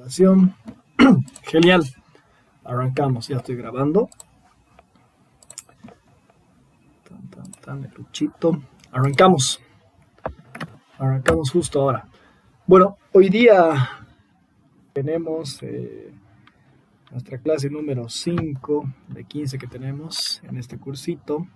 Grabación. Genial. Arrancamos, ya estoy grabando. El luchito. Arrancamos. Arrancamos justo ahora. Bueno, hoy día tenemos nuestra clase número 5 de 15 que tenemos en este cursito.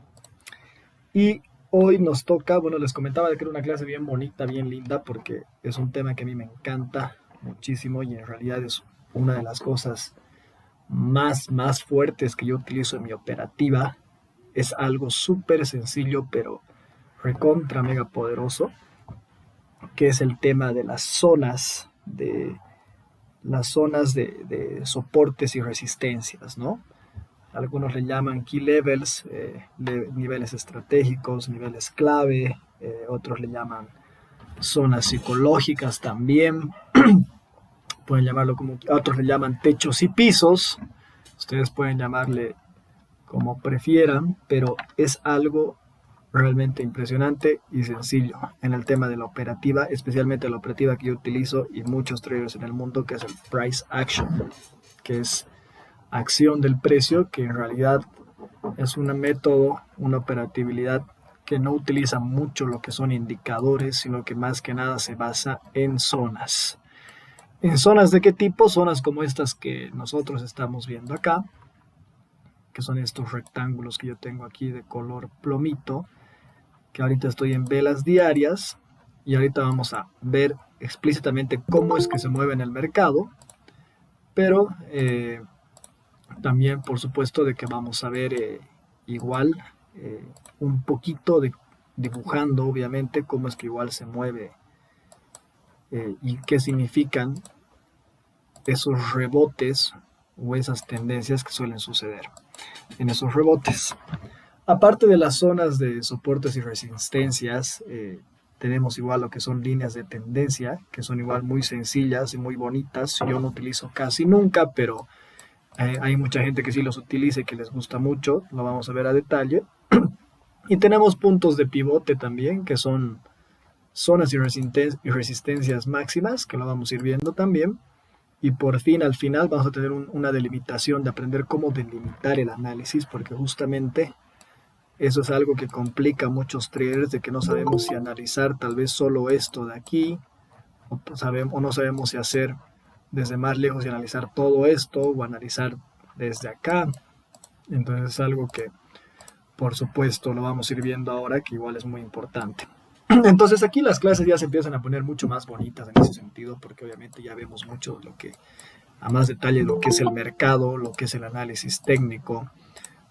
Y hoy nos toca, bueno, les comentaba que era una clase bien bonita, bien linda, porque es un tema que a mí me encanta muchísimo y en realidad es una de las cosas más fuertes que yo utilizo en mi operativa. Es algo súper sencillo, pero recontra mega poderoso, que es el tema de las zonas de soportes y resistencias, ¿no? Algunos le llaman key levels, niveles estratégicos, niveles clave, otros le llaman zonas psicológicas también, pueden llamarlo como, otros le llaman techos y pisos, ustedes pueden llamarle como prefieran, pero es algo realmente impresionante y sencillo en el tema de la operativa, especialmente la operativa que yo utilizo y muchos traders en el mundo, que es el price action, que es acción del precio, que en realidad es un método, una operatividad que no utiliza mucho lo que son indicadores, sino que más que nada se basa en zonas. ¿En zonas de qué tipo? Zonas como estas que nosotros estamos viendo acá, que son estos rectángulos que yo tengo aquí de color plomito, que ahorita estoy en velas diarias y ahorita vamos a ver explícitamente cómo es que se mueve en el mercado, pero también por supuesto de que vamos a ver igual un poquito de dibujando obviamente cómo es que igual se mueve y qué significan esos rebotes o esas tendencias que suelen suceder en esos rebotes. Aparte de las zonas de soportes y resistencias, tenemos igual lo que son líneas de tendencia, que son igual muy sencillas y muy bonitas. Yo no utilizo casi nunca, pero hay mucha gente que sí los utiliza y que les gusta mucho. Lo vamos a ver a detalle. Y tenemos puntos de pivote también, que son zonas y resistencias máximas, que lo vamos a ir viendo también. Y por fin, al final, vamos a tener una delimitación de aprender cómo delimitar el análisis, porque justamente eso es algo que complica a muchos traders, de que no sabemos si analizar tal vez solo esto de aquí, o no sabemos si hacer desde más lejos y analizar todo esto, o analizar desde acá. Entonces es algo que, por supuesto, lo vamos a ir viendo ahora, que igual es muy importante. Entonces aquí las clases ya se empiezan a poner mucho más bonitas en ese sentido, porque obviamente ya vemos mucho de lo que, a más detalle, lo que es el mercado, lo que es el análisis técnico.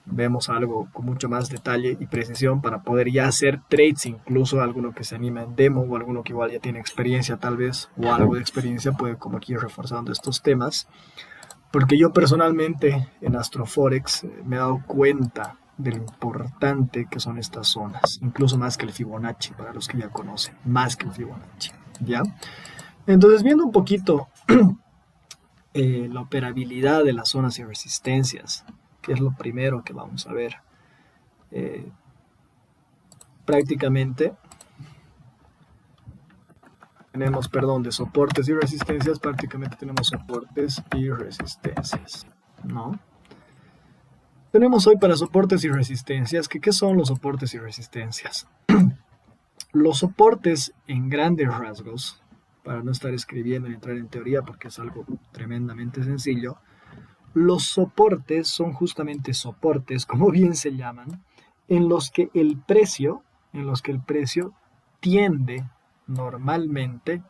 Vemos algo con mucho más detalle y precisión para poder ya hacer trades, incluso alguno que se anima en demo o alguno que igual ya tiene experiencia tal vez, o algo de experiencia puede como aquí ir reforzando estos temas. Porque yo personalmente en Astroforex me he dado cuenta de lo importante que son estas zonas, incluso más que el Fibonacci, para los que ya conocen, más que el Fibonacci, ¿ya? Entonces, viendo un poquito la operabilidad de las zonas y resistencias, que es lo primero que vamos a ver, prácticamente tenemos, perdón, de soportes y resistencias, prácticamente tenemos soportes y resistencias, ¿no? Tenemos hoy para soportes y resistencias, ¿qué son los soportes y resistencias? Los soportes en grandes rasgos, para no estar escribiendo y entrar en teoría porque es algo tremendamente sencillo, los soportes son justamente soportes, como bien se llaman, en los que el precio tiende normalmente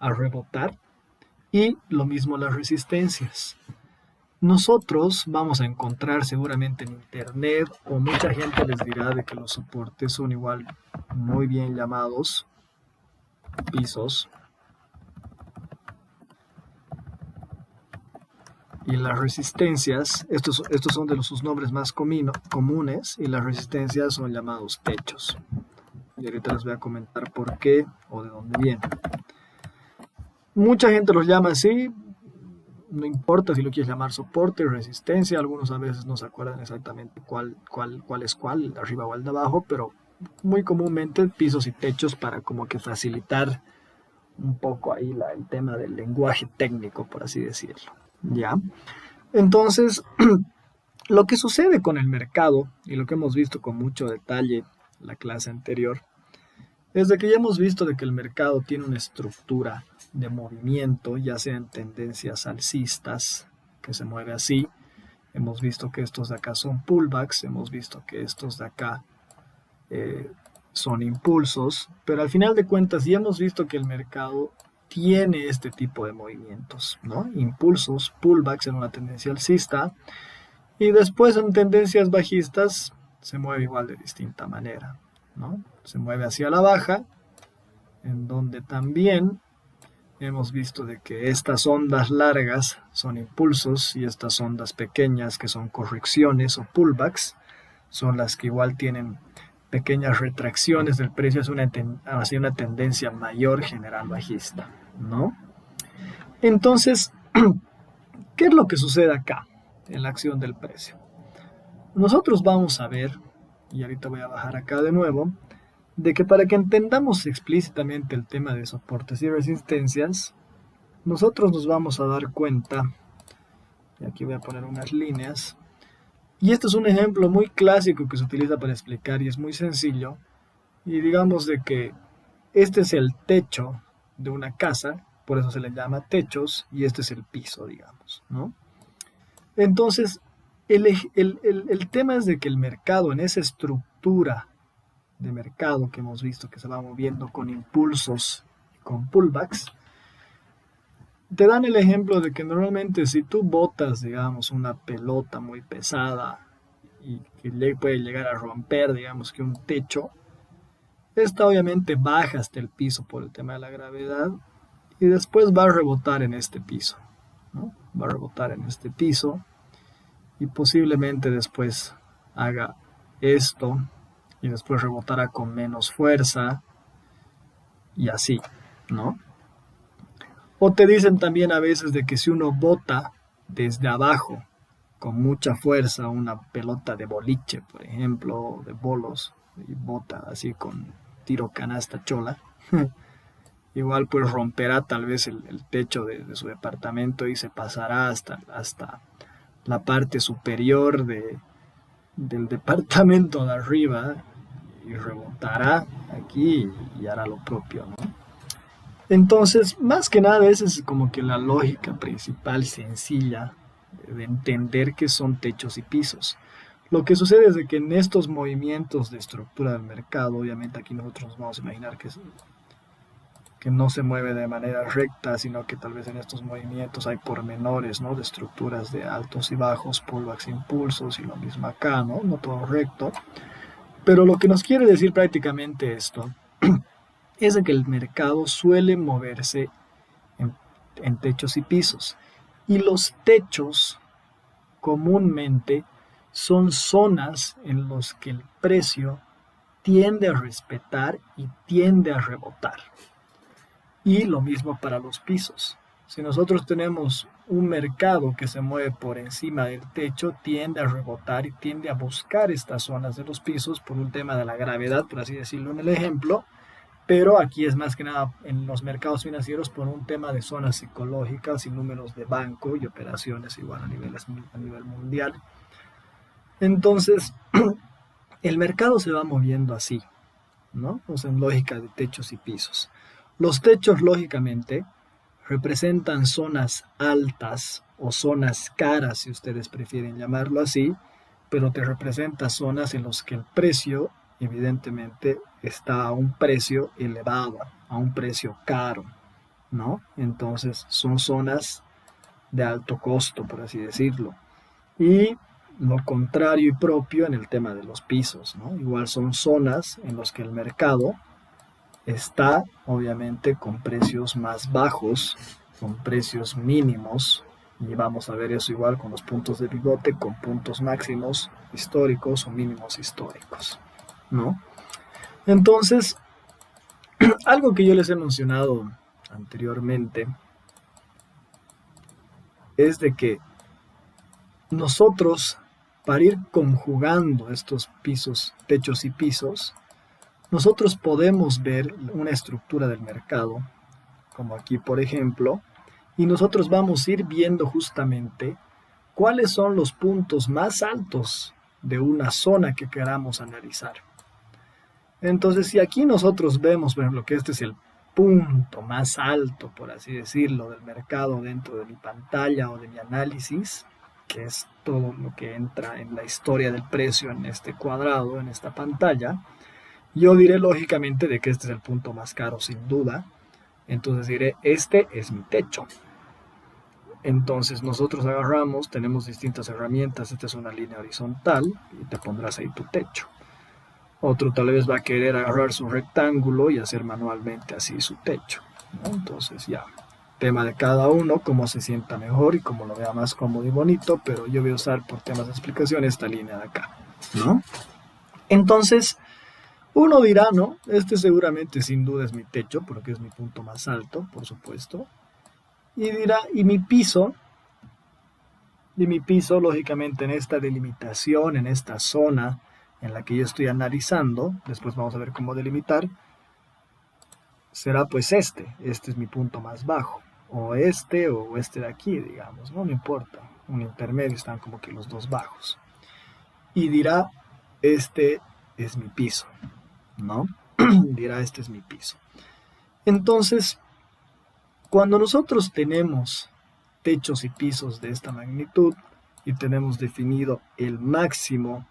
a rebotar, y lo mismo las resistencias. Nosotros vamos a encontrar seguramente en internet, o mucha gente les dirá de que los soportes son igual muy bien llamados pisos, y las resistencias, estos son de sus nombres más comunes, y las resistencias son llamados techos. Y ahorita les voy a comentar por qué o de dónde vienen. Mucha gente los llama así, no importa si lo quieres llamar soporte, resistencia, algunos a veces no se acuerdan exactamente cuál es cuál, arriba o el de abajo, pero muy comúnmente pisos y techos, para como que facilitar un poco ahí el tema del lenguaje técnico, por así decirlo. ¿Ya? Entonces, lo que sucede con el mercado, y lo que hemos visto con mucho detalle en la clase anterior, es de que ya hemos visto de que el mercado tiene una estructura de movimiento, ya sean tendencias alcistas, que se mueve así. Hemos visto que estos de acá son pullbacks, hemos visto que estos de acá son impulsos, pero al final de cuentas ya hemos visto que el mercado tiene este tipo de movimientos, ¿no? Impulsos, pullbacks en una tendencia alcista, y después en tendencias bajistas se mueve igual de distinta manera, ¿no? Se mueve hacia la baja, en donde también hemos visto de que estas ondas largas son impulsos y estas ondas pequeñas que son correcciones o pullbacks son las que igual tienen pequeñas retracciones del precio hacia una tendencia mayor general bajista, ¿no? Entonces, ¿qué es lo que sucede acá en la acción del precio? Nosotros vamos a ver, y ahorita voy a bajar acá de nuevo, de que para que entendamos explícitamente el tema de soportes y resistencias, nosotros nos vamos a dar cuenta, y aquí voy a poner unas líneas, y este es un ejemplo muy clásico que se utiliza para explicar y es muy sencillo, y digamos de que este es el techo de una casa, por eso se le llama techos, y este es el piso, digamos, ¿no? Entonces, el tema es de que el mercado, en esa estructura de mercado que hemos visto que se va moviendo con impulsos y con pullbacks, te dan el ejemplo de que normalmente si tú botas, digamos, una pelota muy pesada y que puede llegar a romper, digamos, que un techo, esta obviamente baja hasta el piso por el tema de la gravedad y después va a rebotar en este piso, ¿no? Va a rebotar en este piso y posiblemente después haga esto y después rebotará con menos fuerza y así, ¿no? O te dicen también a veces de que si uno bota desde abajo con mucha fuerza una pelota de boliche, por ejemplo, de bolos, y bota así con tiro canasta chola, igual pues romperá tal vez el techo de su departamento y se pasará hasta la parte superior del departamento de arriba y rebotará aquí y hará lo propio, ¿no? Entonces, más que nada, esa es como que la lógica principal, sencilla, de entender que son techos y pisos. Lo que sucede es de que en estos movimientos de estructura del mercado, obviamente aquí nosotros nos vamos a imaginar que no se mueve de manera recta, sino que tal vez en estos movimientos hay pormenores, ¿no? De estructuras de altos y bajos, pullbacks, impulsos y lo mismo acá, ¿no? No todo recto. Pero lo que nos quiere decir prácticamente esto es de que el mercado suele moverse en, en techos y pisos. Y los techos comúnmente son zonas en las que el precio tiende a respetar y tiende a rebotar. Y lo mismo para los pisos. Si nosotros tenemos un mercado que se mueve por encima del techo, tiende a rebotar y tiende a buscar estas zonas de los pisos por un tema de la gravedad, por así decirlo en el ejemplo, pero aquí es más que nada en los mercados financieros por un tema de zonas psicológicas y números de banco y operaciones igual a nivel mundial. Entonces, el mercado se va moviendo así, ¿no? O sea, en lógica de techos y pisos. Los techos, lógicamente, representan zonas altas o zonas caras, si ustedes prefieren llamarlo así, pero te representa zonas en las que el precio, evidentemente, está a un precio elevado, a un precio caro, ¿no? Entonces, son zonas de alto costo, por así decirlo. Y lo contrario y propio en el tema de los pisos, ¿no? Igual son zonas en las que el mercado está obviamente con precios más bajos, con precios mínimos, y vamos a ver eso igual con los puntos de pivote, con puntos máximos históricos o mínimos históricos, ¿no? Entonces, algo que yo les he mencionado anteriormente es de que nosotros, para ir conjugando estos pisos, techos y pisos, nosotros podemos ver una estructura del mercado como aquí por ejemplo, y nosotros vamos a ir viendo justamente cuáles son los puntos más altos de una zona que queramos analizar. Entonces, si aquí nosotros vemos, por ejemplo, que este es el punto más alto, por así decirlo, del mercado dentro de mi pantalla o de mi análisis, que es todo lo que entra en la historia del precio en este cuadrado, en esta pantalla, yo diré lógicamente de que este es el punto más caro sin duda. Entonces diré, este es mi techo. Entonces nosotros agarramos, tenemos distintas herramientas, esta es una línea horizontal y te pondrás ahí tu techo. Otro tal vez va a querer agarrar su rectángulo y hacer manualmente así su techo, ¿no? Entonces ya, tema de cada uno, cómo se sienta mejor y cómo lo vea más cómodo y bonito, pero yo voy a usar por temas de explicación esta línea de acá, ¿no? Entonces, uno dirá, ¿no? Este seguramente sin duda es mi techo, porque es mi punto más alto, por supuesto. Y dirá, y mi piso, lógicamente en esta delimitación, en esta zona en la que yo estoy analizando, después vamos a ver cómo delimitar, será pues este es mi punto más bajo, o este de aquí, digamos, no me importa, un intermedio, están como que los dos bajos. Y dirá, este es mi piso, ¿no? Dirá, este es mi piso. Entonces, cuando nosotros tenemos techos y pisos de esta magnitud y tenemos definido el máximo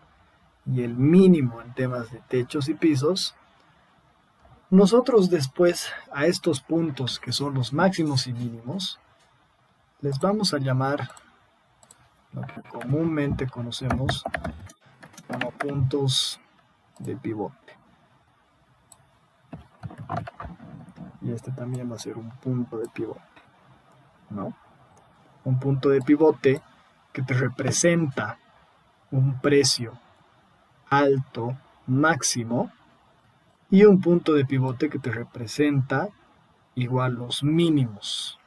y el mínimo en temas de techos y pisos, nosotros después a estos puntos que son los máximos y mínimos, les vamos a llamar lo que comúnmente conocemos como puntos de pivote. Y este también va a ser un punto de pivote, ¿no? Un punto de pivote que te representa un precio alto máximo y un punto de pivote que te representa igual los mínimos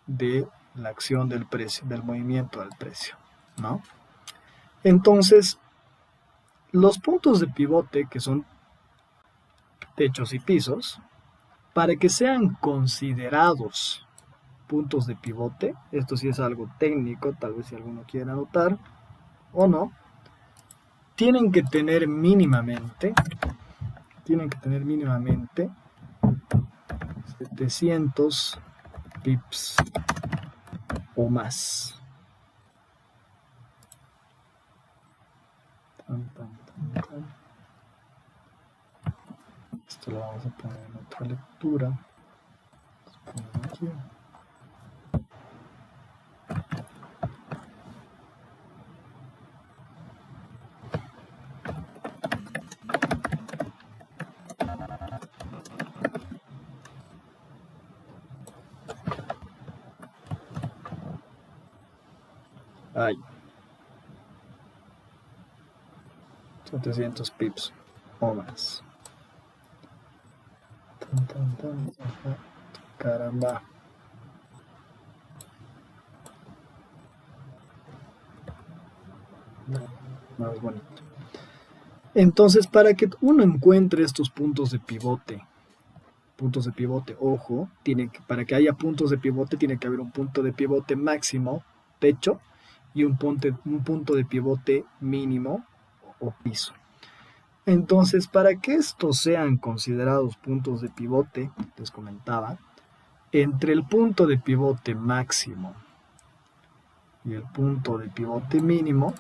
de la acción del precio, del movimiento del precio, ¿no? Entonces, los puntos de pivote, que son techos y pisos, para que sean considerados puntos de pivote, esto sí es algo técnico, tal vez si alguno quiere anotar o no, tienen que tener mínimamente 700 pips o más. Esto lo vamos a poner en otra lectura. Aquí. Ahí. 700 pips o más. Caramba. Más bonito. Entonces, para que uno encuentre estos puntos de pivote, ojo, para que haya puntos de pivote tiene que haber un punto de pivote máximo, techo, y un punto de pivote mínimo o piso. Entonces, para que estos sean considerados puntos de pivote, les comentaba, entre el punto de pivote máximo y el punto de pivote mínimo,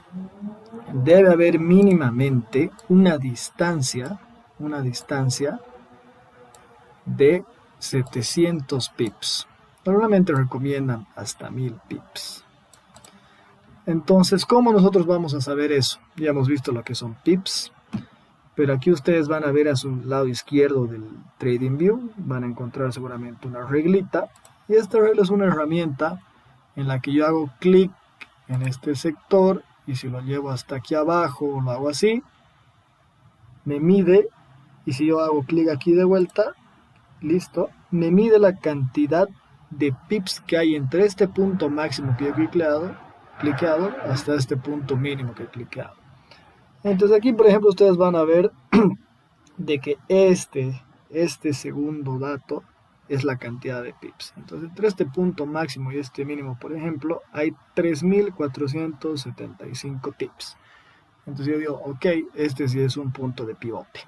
debe haber mínimamente una distancia de 700 pips. Normalmente recomiendan hasta 1000 pips. Entonces, ¿cómo nosotros vamos a saber eso? Ya hemos visto lo que son pips, pero aquí ustedes van a ver a su lado izquierdo del TradingView, van a encontrar seguramente una reglita, y esta regla es una herramienta en la que yo hago clic en este sector, y si lo llevo hasta aquí abajo o lo hago así, me mide, y si yo hago clic aquí de vuelta, listo, me mide la cantidad de pips que hay entre este punto máximo que yo he cliqueado hasta este punto mínimo que he cliqueado. Entonces aquí, por ejemplo, ustedes van a ver de que este segundo dato es la cantidad de pips. Entonces, entre este punto máximo y este mínimo, por ejemplo, hay 3.475 pips. Entonces yo digo, ok, este sí es un punto de pivote,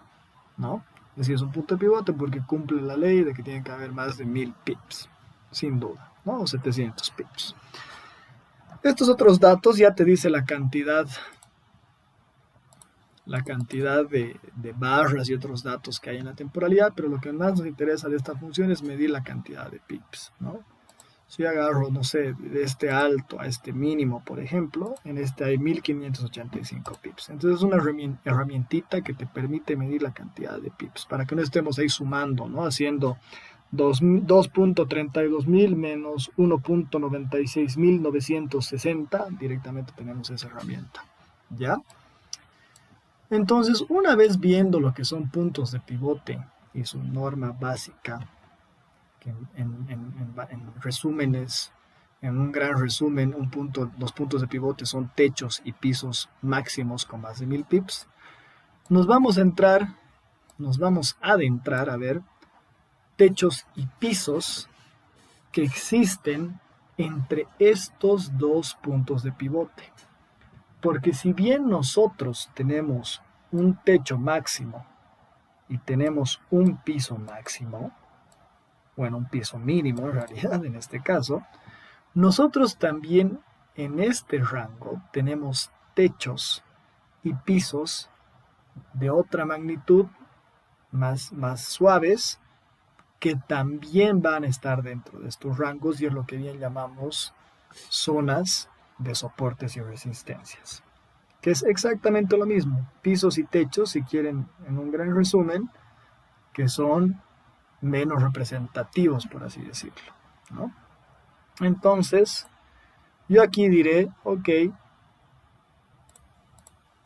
¿no? Este sí es un punto de pivote porque cumple la ley de que tiene que haber más de 1.000 pips, sin duda, ¿no? O 700 pips. Estos otros datos ya te dice la cantidad de barras y otros datos que hay en la temporalidad, pero lo que más nos interesa de esta función es medir la cantidad de pips, ¿no? Si yo agarro, no sé, de este alto a este mínimo, por ejemplo, en este hay 1585 pips. Entonces es una herramientita que te permite medir la cantidad de pips, para que no estemos ahí sumando, ¿no? Haciendo 2.32.000 menos 1.96.960, directamente tenemos esa herramienta, ¿ya? Entonces, una vez viendo lo que son puntos de pivote y su norma básica, que en resúmenes, en un gran resumen, los puntos de pivote son techos y pisos máximos con más de 1.000 pips, nos vamos a adentrar a ver techos y pisos que existen entre estos dos puntos de pivote. Porque si bien nosotros tenemos un techo máximo y tenemos un piso máximo, bueno, un piso mínimo en realidad en este caso, nosotros también en este rango tenemos techos y pisos de otra magnitud más suaves que también van a estar dentro de estos rangos y es lo que bien llamamos zonas de soportes y resistencias, que es exactamente lo mismo, pisos y techos, si quieren, en un gran resumen, que son menos representativos, por así decirlo, ¿no? Entonces, yo aquí diré, ok,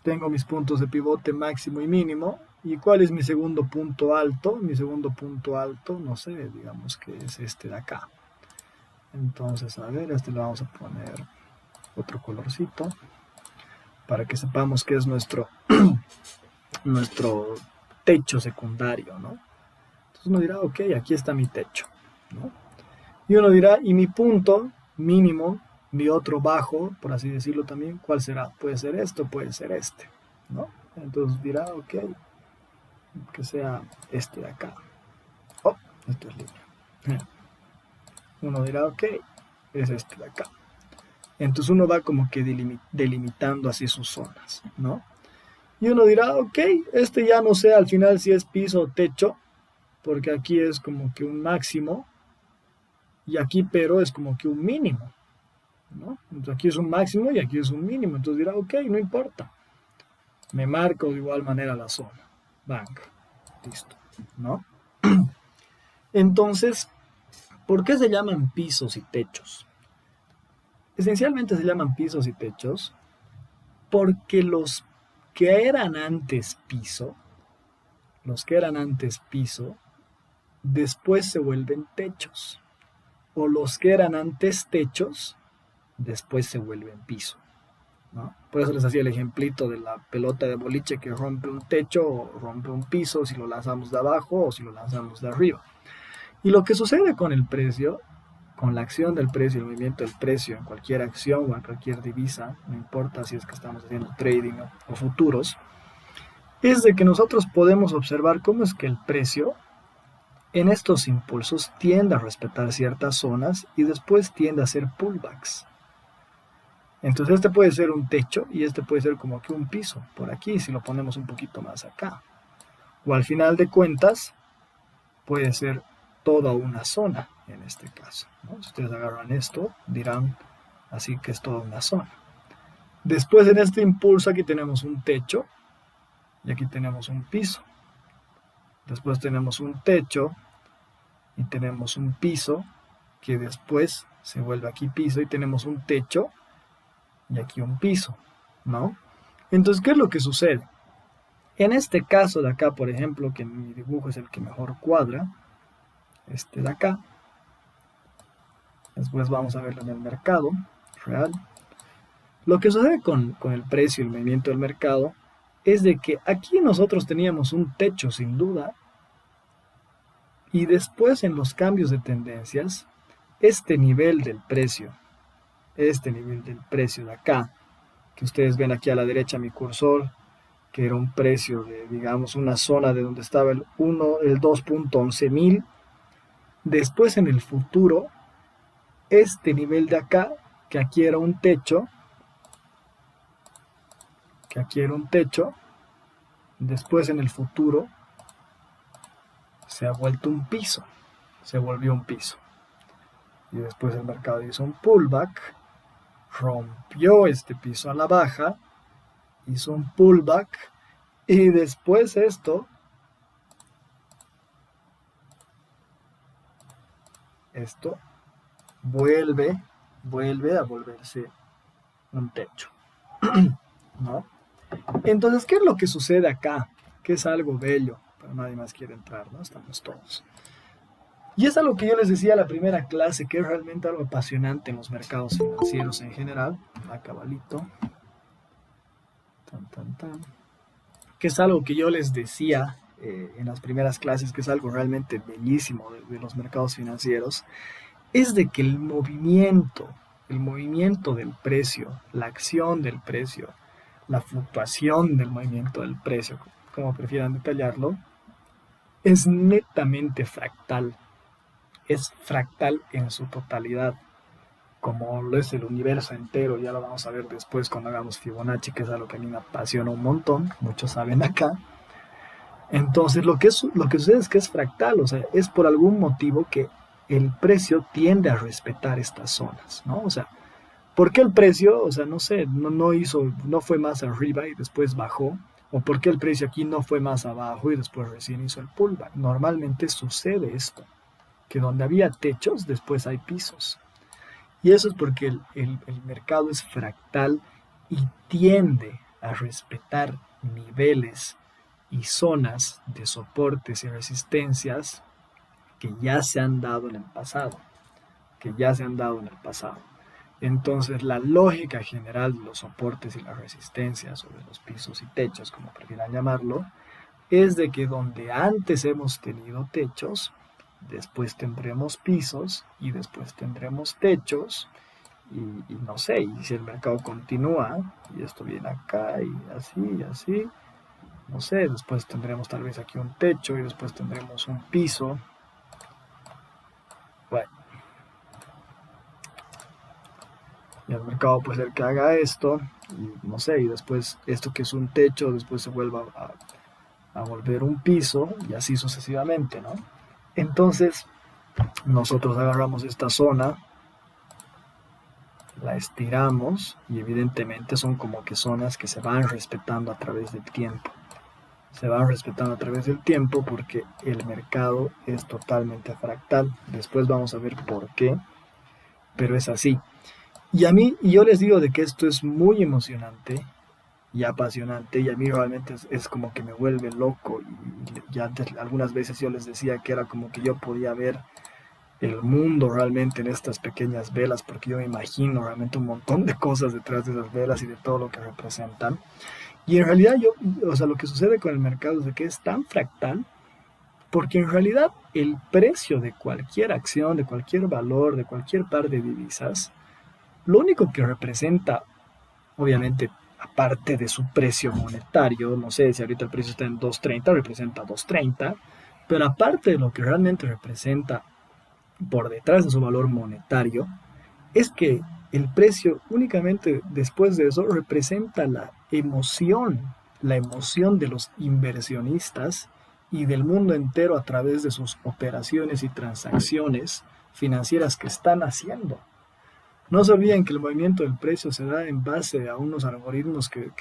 tengo mis puntos de pivote máximo y mínimo, ¿y cuál es mi segundo punto alto? Mi segundo punto alto, no sé, digamos que es este de acá. Entonces, a ver, este le vamos a poner otro colorcito para que sepamos que es nuestro techo secundario, ¿no? Entonces uno dirá, ok, aquí está mi techo, ¿no? Y uno dirá, ¿y mi punto mínimo, mi otro bajo, por así decirlo también, cuál será? Puede ser esto, puede ser este, ¿no? Entonces dirá, ok, que sea este de acá. Oh, esto es libre. Uno dirá, ok, es este de acá. Entonces uno va como que delimitando así sus zonas, ¿no? Y uno dirá, ok, este ya no sé al final si es piso o techo, porque aquí es como que un máximo, y aquí pero es como que un mínimo, ¿no? Entonces aquí es un máximo y aquí es un mínimo, entonces dirá, ok, no importa, me marco de igual manera la zona, bang, listo, ¿no? Entonces, ¿por qué se llaman pisos y techos? Esencialmente se llaman pisos y techos porque los que eran antes piso, después se vuelven techos. O los que eran antes techos, después se vuelven piso, ¿no? Por eso les hacía el ejemplito de la pelota de boliche que rompe un techo o rompe un piso si lo lanzamos de abajo o si lo lanzamos de arriba. Y lo que sucede con el precio, con la acción del precio, el movimiento del precio en cualquier acción o en cualquier divisa, no importa si es que estamos haciendo trading o futuros, es de que nosotros podemos observar cómo es que el precio en estos impulsos tiende a respetar ciertas zonas y después tiende a hacer pullbacks. Entonces este puede ser un techo y este puede ser como que un piso, por aquí, si lo ponemos un poquito más acá. O al final de cuentas, puede ser toda una zona en este caso, ¿no? Si ustedes agarran esto, dirán así que es toda una zona. Después en este impulso aquí tenemos un techo y aquí tenemos un piso. Después tenemos un techo y tenemos un piso que después se vuelve aquí piso y tenemos un techo y aquí un piso, ¿no? Entonces, ¿qué es lo que sucede? En este caso de acá, por ejemplo, que mi dibujo es el que mejor cuadra, este de acá, después vamos a verlo en el mercado real. Lo que sucede con el precio y el movimiento del mercado es de que aquí nosotros teníamos un techo sin duda Y después en los cambios de tendencias, este nivel del precio de acá, que ustedes ven aquí a la derecha mi cursor, que era un precio de, digamos, una zona de donde estaba el 2.11 mil. Después en el futuro, este nivel de acá, que aquí era un techo, después en el futuro se ha vuelto un piso, se volvió un piso. Y después el mercado hizo un pullback, rompió este piso a la baja, hizo un pullback y después esto vuelve a volverse un techo, ¿no? Entonces, ¿qué es lo que sucede acá? Que es algo bello, pero nadie más quiere entrar, ¿no? Estamos todos. Y es algo que yo les decía a la primera clase, que es realmente algo apasionante en los mercados financieros en general. A cabalito. Tan, tan, tan. Que es algo que yo les decía en las primeras clases, que es algo realmente bellísimo de los mercados financieros, es de que el movimiento del precio, la acción del precio, la fluctuación del movimiento del precio, como prefieran detallarlo, es netamente fractal. Es fractal en su totalidad, como lo es el universo entero. Ya lo vamos a ver después cuando hagamos Fibonacci, que es algo que a mí me apasiona un montón, muchos saben acá. Entonces lo que sucede es que es fractal, o sea, es por algún motivo que el precio tiende a respetar estas zonas, ¿no? O sea, ¿por qué el precio, o sea, no sé, no fue más arriba y después bajó? ¿O por qué el precio aquí no fue más abajo y después recién hizo el pullback? Normalmente sucede esto, que donde había techos, después hay pisos. Y eso es porque el mercado es fractal y tiende a respetar niveles y zonas de soportes y resistencias que ya se han dado en el pasado, Entonces, la lógica general de los soportes y las resistencias, o de los pisos y techos, como prefieran llamarlo, es de que donde antes hemos tenido techos, después tendremos pisos y después tendremos techos y no sé, y si el mercado continúa y esto viene acá y así, no sé, después tendremos tal vez aquí un techo y después tendremos un piso. Bueno, y el mercado puede ser que haga esto y no sé, y después esto que es un techo después se vuelva a volver un piso y así sucesivamente, ¿no? Entonces nosotros agarramos esta zona, la estiramos y evidentemente son como que zonas que se van respetando a través del tiempo. Se van respetando a través del tiempo porque el mercado es totalmente fractal. Después vamos a ver por qué, pero es así. Y yo les digo de que esto es muy emocionante y apasionante, y a mí realmente es como que me vuelve loco. Y ya antes, algunas veces yo les decía que era como que yo podía ver el mundo realmente en estas pequeñas velas, porque yo me imagino realmente un montón de cosas detrás de esas velas y de todo lo que representan. Y en realidad o sea, lo que sucede con el mercado es de que es tan fractal, porque en realidad el precio de cualquier acción, de cualquier valor, de cualquier par de divisas, lo único que representa, obviamente, aparte de su precio monetario, no sé si ahorita el precio está en 2.30, representa 2.30, pero aparte de lo que realmente representa por detrás de su valor monetario, es que el precio únicamente después de eso representa la emoción de los inversionistas y del mundo entero a través de sus operaciones y transacciones financieras que están haciendo. No se olviden que el movimiento del precio se da en base a unos algoritmos que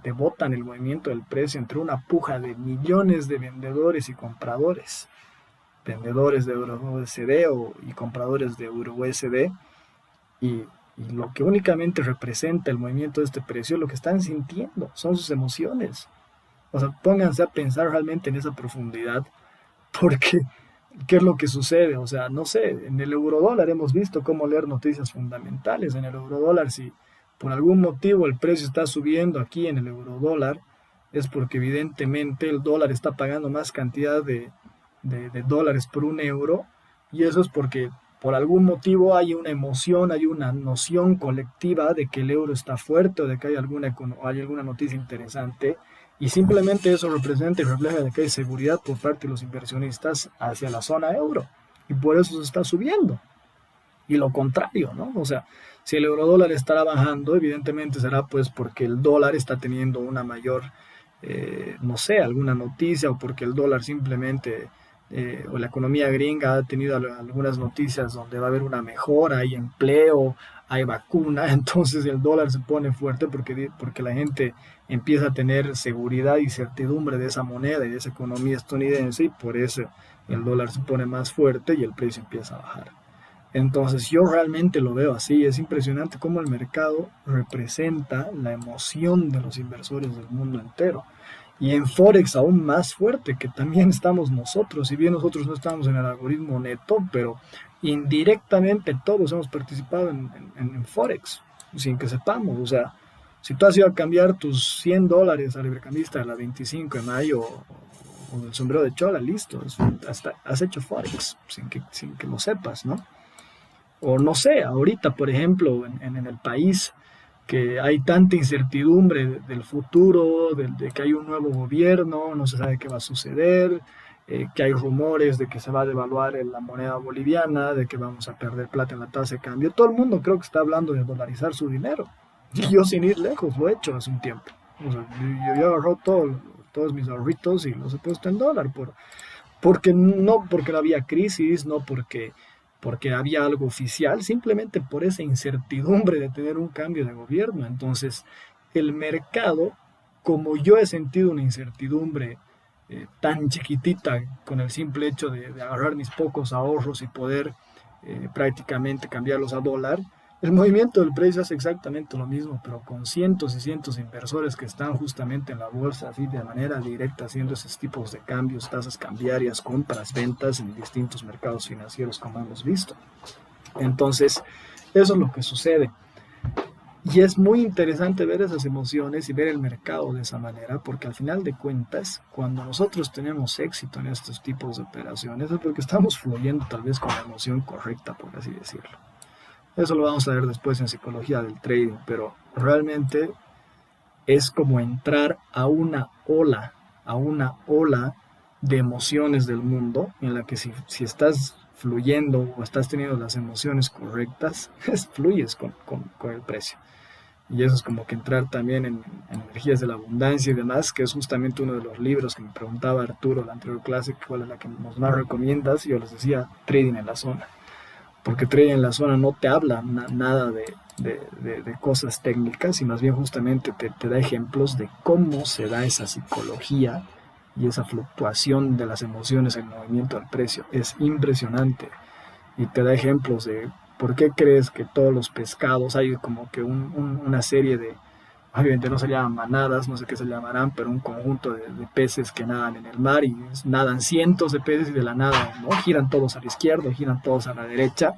te botan el movimiento del precio entre una puja de millones de vendedores y compradores. Vendedores de EURUSD y compradores de EURUSD. Y lo que únicamente representa el movimiento de este precio, lo que están sintiendo, son sus emociones. O sea, pónganse a pensar realmente en esa profundidad, porque ¿qué es lo que sucede? O sea, no sé, en el eurodólar hemos visto cómo leer noticias fundamentales. En el eurodólar, si por algún motivo el precio está subiendo aquí en el eurodólar, es porque evidentemente el dólar está pagando más cantidad de dólares por un euro, y eso es porque por algún motivo hay una emoción, hay una noción colectiva de que el euro está fuerte o de que hay alguna noticia interesante, y simplemente eso representa y refleja de que hay seguridad por parte de los inversionistas hacia la zona euro, y por eso se está subiendo. Y lo contrario, ¿no? O sea, si el euro dólar estará bajando, evidentemente será pues porque el dólar está teniendo una mayor, no sé, alguna noticia, o porque el dólar simplemente, o la economía gringa ha tenido algunas noticias donde va a haber una mejora, hay empleo, hay vacuna, entonces el dólar se pone fuerte porque la gente empieza a tener seguridad y certidumbre de esa moneda y de esa economía estadounidense, y por eso el dólar se pone más fuerte y el precio empieza a bajar. Entonces yo realmente lo veo así, es impresionante cómo el mercado representa la emoción de los inversores del mundo entero. Y en Forex aún más fuerte, que también estamos nosotros, si bien nosotros no estamos en el algoritmo neto, pero indirectamente todos hemos participado en Forex, sin que sepamos. O sea, si tú has ido a cambiar tus $100 al librecambista de la 25 de mayo o el sombrero de chola, listo, hasta has hecho Forex sin que lo sepas, ¿no? O no sé, ahorita, por ejemplo, en el país, que hay tanta incertidumbre del futuro, de que hay un nuevo gobierno, no se sabe qué va a suceder, que hay rumores de que se va a devaluar la moneda boliviana, de que vamos a perder plata en la tasa de cambio. Todo el mundo creo que está hablando de dolarizar su dinero. Y yo sin ir lejos lo he hecho hace un tiempo. O sea, yo agarro todos mis ahorritos y los he puesto en dólar, porque no había crisis, no porque había algo oficial, simplemente por esa incertidumbre de tener un cambio de gobierno. Entonces, el mercado, como yo he sentido una incertidumbre tan chiquitita con el simple hecho de agarrar mis pocos ahorros y poder prácticamente cambiarlos a dólar, el movimiento del precio es exactamente lo mismo, pero con cientos y cientos de inversores que están justamente en la bolsa, así de manera directa, haciendo esos tipos de cambios, tasas cambiarias, compras, ventas en distintos mercados financieros, como hemos visto. Entonces, eso es lo que sucede. Y es muy interesante ver esas emociones y ver el mercado de esa manera, porque al final de cuentas, cuando nosotros tenemos éxito en estos tipos de operaciones, es porque estamos fluyendo tal vez con la emoción correcta, por así decirlo. Eso lo vamos a ver después en psicología del trading, pero realmente es como entrar a una ola de emociones del mundo, en la que si estás fluyendo o estás teniendo las emociones correctas, fluyes con el precio. Y eso es como que entrar también en energías de la abundancia y demás, que es justamente uno de los libros que me preguntaba Arturo en la anterior clase, cuál es la que nos más recomiendas, y yo les decía trading en la zona, porque trading en la zona no te habla nada de cosas técnicas, y más bien justamente te da ejemplos de cómo se da esa psicología y esa fluctuación de las emociones en el movimiento del precio. Es impresionante, y te da ejemplos de por qué crees que todos los pescados, hay como que una serie de, obviamente no se llaman manadas, no sé qué se llamarán, pero un conjunto de peces que nadan en el mar, y nadan cientos de peces y de la nada, ¿no? Giran todos a la izquierda, giran todos a la derecha.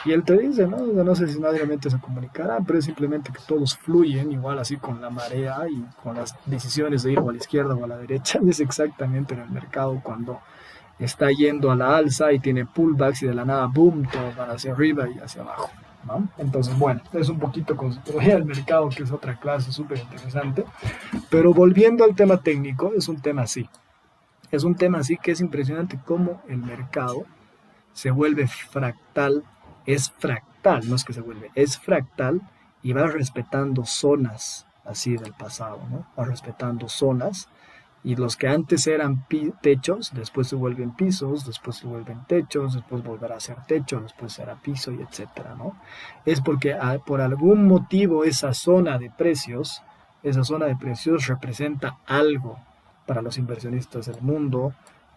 Y él te dice, ¿no? No sé si realmente se comunicará, pero es simplemente que todos fluyen igual así con la marea y con las decisiones de ir o a la izquierda o a la derecha. Y es exactamente en el mercado cuando está yendo a la alza y tiene pullbacks, y de la nada, boom, todos van hacia arriba y hacia abajo, ¿no? Entonces, bueno, es un poquito con psicología del mercado, que es otra clase súper interesante. Pero volviendo al tema técnico, es un tema así. Es un tema así que es impresionante cómo el mercado se vuelve fractal, es fractal, no es que se vuelve, es fractal, y va respetando zonas así del pasado, ¿no? Va respetando zonas, y los que antes eran techos, después se vuelven pisos, después se vuelven techos, después volverá a ser techo, después será piso, y etcétera, ¿no? Es porque por algún motivo esa zona de precios representa algo para los inversionistas del mundo,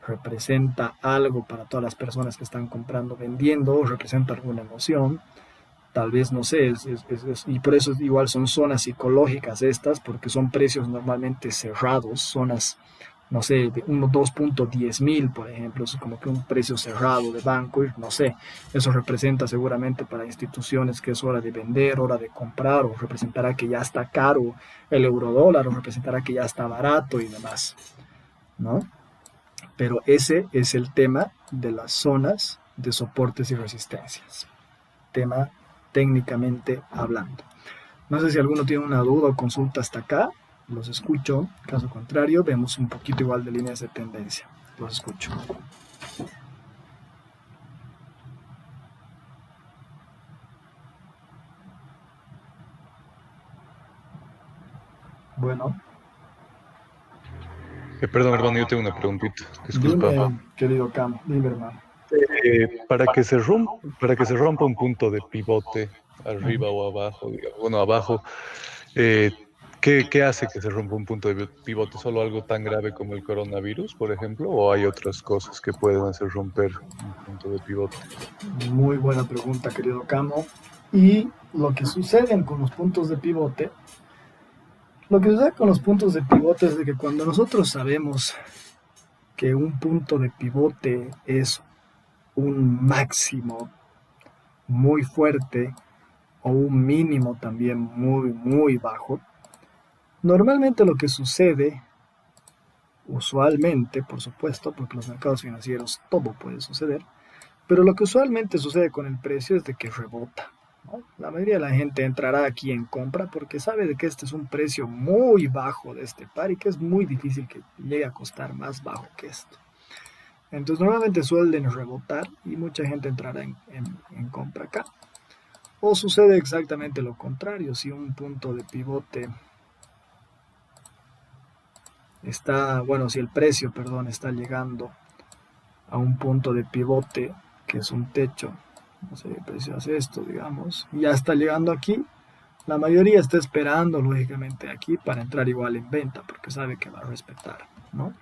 representa algo para todas las personas que están comprando, vendiendo, representa alguna emoción, tal vez, no sé, y por eso igual son zonas psicológicas estas, porque son precios normalmente cerrados, zonas, no sé, de 2.10.000, por ejemplo, es como que un precio cerrado de banco, y no sé, eso representa seguramente para instituciones que es hora de vender, hora de comprar, o representará que ya está caro el eurodólar, o representará que ya está barato y demás, ¿no? Pero ese es el tema de las zonas de soportes y resistencias. Tema técnicamente hablando. No sé si alguno tiene una duda o consulta hasta acá. Los escucho. Caso contrario, vemos un poquito igual de líneas de tendencia. Los escucho. Bueno, Perdón, hermano, yo tengo una preguntita. Disculpa. dime, querido Cam, dime, hermano. Para que se rompa un punto de pivote arriba o abajo, digamos, bueno, abajo, eh, ¿qué hace que se rompa un punto de pivote? ¿Solo algo tan grave como el coronavirus, por ejemplo? ¿O hay otras cosas que pueden hacer romper un punto de pivote? Muy buena pregunta, querido Camo. Y lo que sucede con los puntos de pivote, lo que sucede con los puntos de pivote es de que cuando nosotros sabemos que un punto de pivote es un máximo muy fuerte o un mínimo también muy, muy bajo, normalmente lo que sucede, usualmente, por supuesto, porque los mercados financieros todo puede suceder, pero lo que usualmente sucede con el precio es de que rebota, ¿no? La mayoría de la gente entrará aquí en compra porque sabe de que este es un precio muy bajo de este par y que es muy difícil que llegue a costar más bajo que esto. Entonces normalmente suelen rebotar y mucha gente entrará en compra acá. O sucede exactamente lo contrario, si un punto de pivote está, bueno, si el precio, perdón, está llegando a un punto de pivote que es un techo, no sé, el precio hace esto, digamos, y ya está llegando aquí, la mayoría está esperando, lógicamente, aquí para entrar igual en venta, porque sabe que va a respetar, ¿no?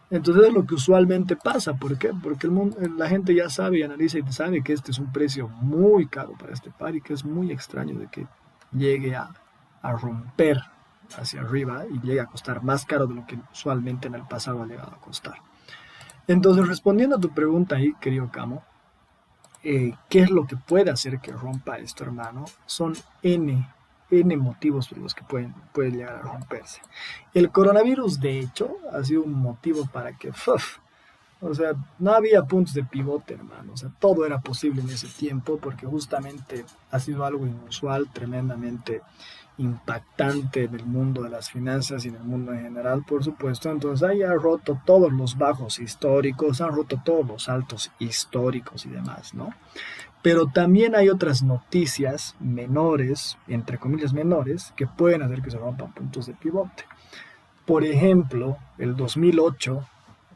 Entonces es lo que usualmente pasa. ¿Por qué? Porque la gente ya sabe y analiza y sabe que este es un precio muy caro para este par y que es muy extraño de que llegue a romper hacia arriba y llegue a costar más caro de lo que usualmente en el pasado ha llegado a costar. Entonces, respondiendo a tu pregunta ahí, querido Camo, ¿qué es lo que puede hacer que rompa esto, hermano? Son N motivos por los que pueden llegar a romperse. El coronavirus, de hecho, ha sido un motivo para que, o sea, no había puntos de pivote, hermano. O sea, todo era posible en ese tiempo porque justamente ha sido algo inusual, tremendamente impactante en el mundo de las finanzas y en el mundo en general, por supuesto. Entonces, ahí ha roto todos los bajos históricos, han roto todos los altos históricos y demás, ¿no? Pero también hay otras noticias menores, entre comillas menores, que pueden hacer que se rompan puntos de pivote. Por ejemplo, el 2008,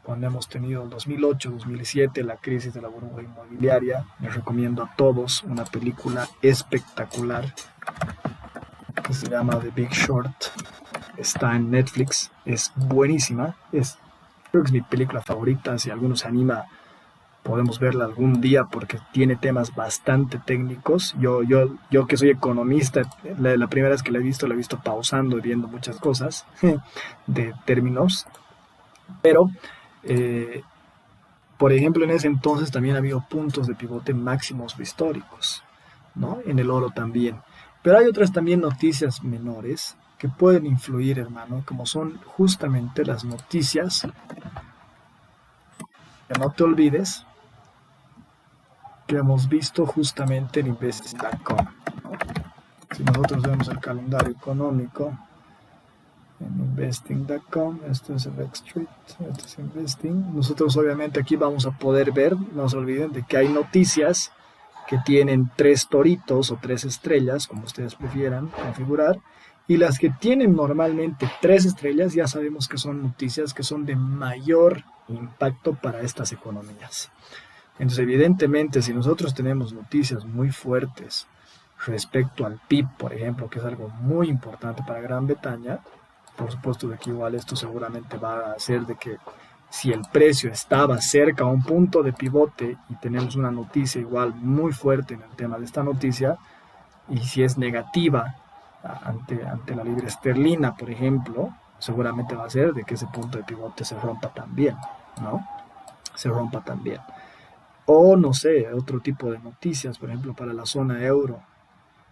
cuando hemos tenido el 2008-2007, la crisis de la burbuja inmobiliaria, les recomiendo a todos una película espectacular que se llama The Big Short. Está en Netflix, es buenísima, creo que es mi película favorita. Si alguno se anima, podemos verla algún día porque tiene temas bastante técnicos. Yo que soy economista, la primera vez que la he visto pausando y viendo muchas cosas de términos, pero eh, por ejemplo en ese entonces también ha habido puntos de pivote máximos históricos, ¿no? En el oro también. Pero hay otras también noticias menores que pueden influir, hermano, como son justamente las noticias, que no te olvides, que hemos visto justamente en investing.com, ¿no? Si nosotros vemos el calendario económico en investing.com, esto es el Street, esto es investing. Nosotros obviamente aquí vamos a poder ver, no se olviden de que hay noticias que tienen 3 toritos o 3 estrellas, como ustedes prefieran configurar, y las que tienen normalmente 3 estrellas ya sabemos que son noticias que son de mayor impacto para estas economías. Entonces, evidentemente, si nosotros tenemos noticias muy fuertes respecto al PIB, por ejemplo, que es algo muy importante para Gran Bretaña, por supuesto de que igual esto seguramente va a hacer de que si el precio estaba cerca a un punto de pivote y tenemos una noticia igual muy fuerte en el tema de esta noticia, y si es negativa ante la libra esterlina, por ejemplo, seguramente va a ser de que ese punto de pivote se rompa también, ¿no? Se rompa también. O no sé, otro tipo de noticias, por ejemplo, para la zona euro.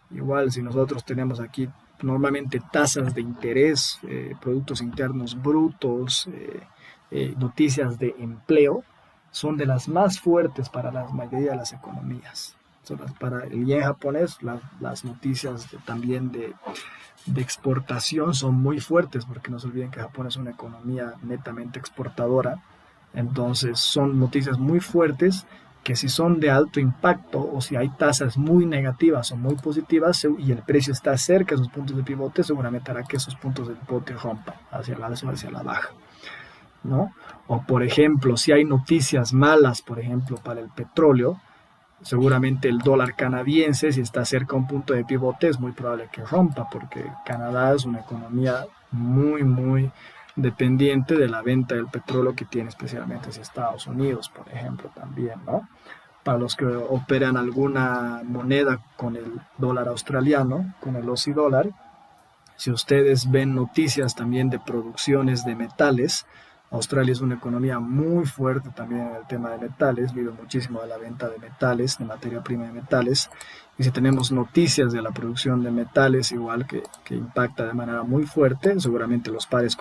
Igual si nosotros tenemos aquí normalmente tasas de interés, productos internos brutos, noticias de empleo son de las más fuertes para la mayoría de las economías. Para el yen japonés, las noticias también de exportación son muy fuertes, porque no se olviden que Japón es una economía netamente exportadora. Entonces son noticias muy fuertes que, si son de alto impacto o si hay tasas muy negativas o muy positivas y el precio está cerca de sus puntos de pivote, seguramente hará que esos puntos de pivote rompan hacia la alza o hacia la baja, ¿no? O por ejemplo, si hay noticias malas, por ejemplo, para el petróleo, seguramente el dólar canadiense, si está cerca de un punto de pivote, es muy probable que rompa, porque Canadá es una economía muy, muy dependiente de la venta del petróleo que tiene especialmente hacia Estados Unidos, por ejemplo, también, ¿no? Para los que operan alguna moneda con el dólar australiano, con el Aussie dólar, si ustedes ven noticias también de producciones de metales, Australia es una economía muy fuerte también en el tema de metales, vive muchísimo de la venta de metales, de materia prima de metales. Y si tenemos noticias de la producción de metales, igual que impacta de manera muy fuerte, seguramente los pares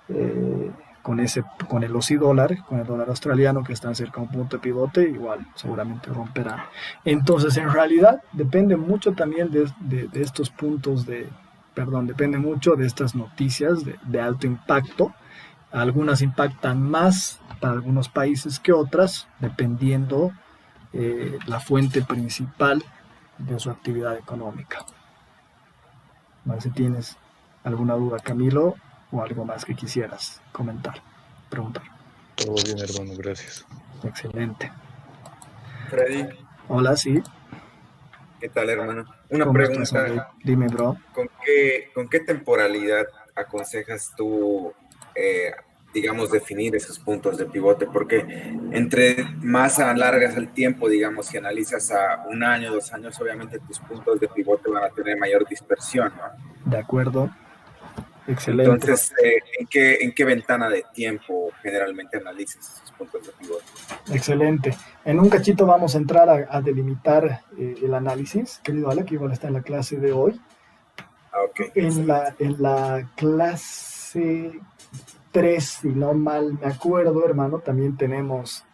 eh, con el Aussie dólar, con el dólar australiano, que están cerca de un punto de pivote, igual seguramente romperán. Entonces, en realidad, depende mucho también de estos puntos depende mucho de estas noticias de alto impacto. Algunas impactan más para algunos países que otras, dependiendo la fuente principal de su actividad económica. No sé si tienes alguna duda, Camilo, o algo más que quisieras comentar, preguntar. Todo bien, hermano, gracias. Excelente. Freddy, Hola, sí. ¿qué tal, hermano? Una ¿Cómo estás, pregunta, hombre? Dime, bro. ¿con qué temporalidad aconsejas tú, eh, digamos, definir esos puntos de pivote? Porque entre más alargas el tiempo, digamos, si analizas a 1 año, 2 años, obviamente tus puntos de pivote van a tener mayor dispersión, ¿no? De acuerdo. Excelente. Entonces, ¿en qué ventana de tiempo generalmente analizas esos puntos de pivote? Excelente. En un cachito vamos a entrar a delimitar el análisis, querido Ale, que igual está en la clase de hoy. Ok, En la clase 3, si no mal me acuerdo, hermano, también tenemos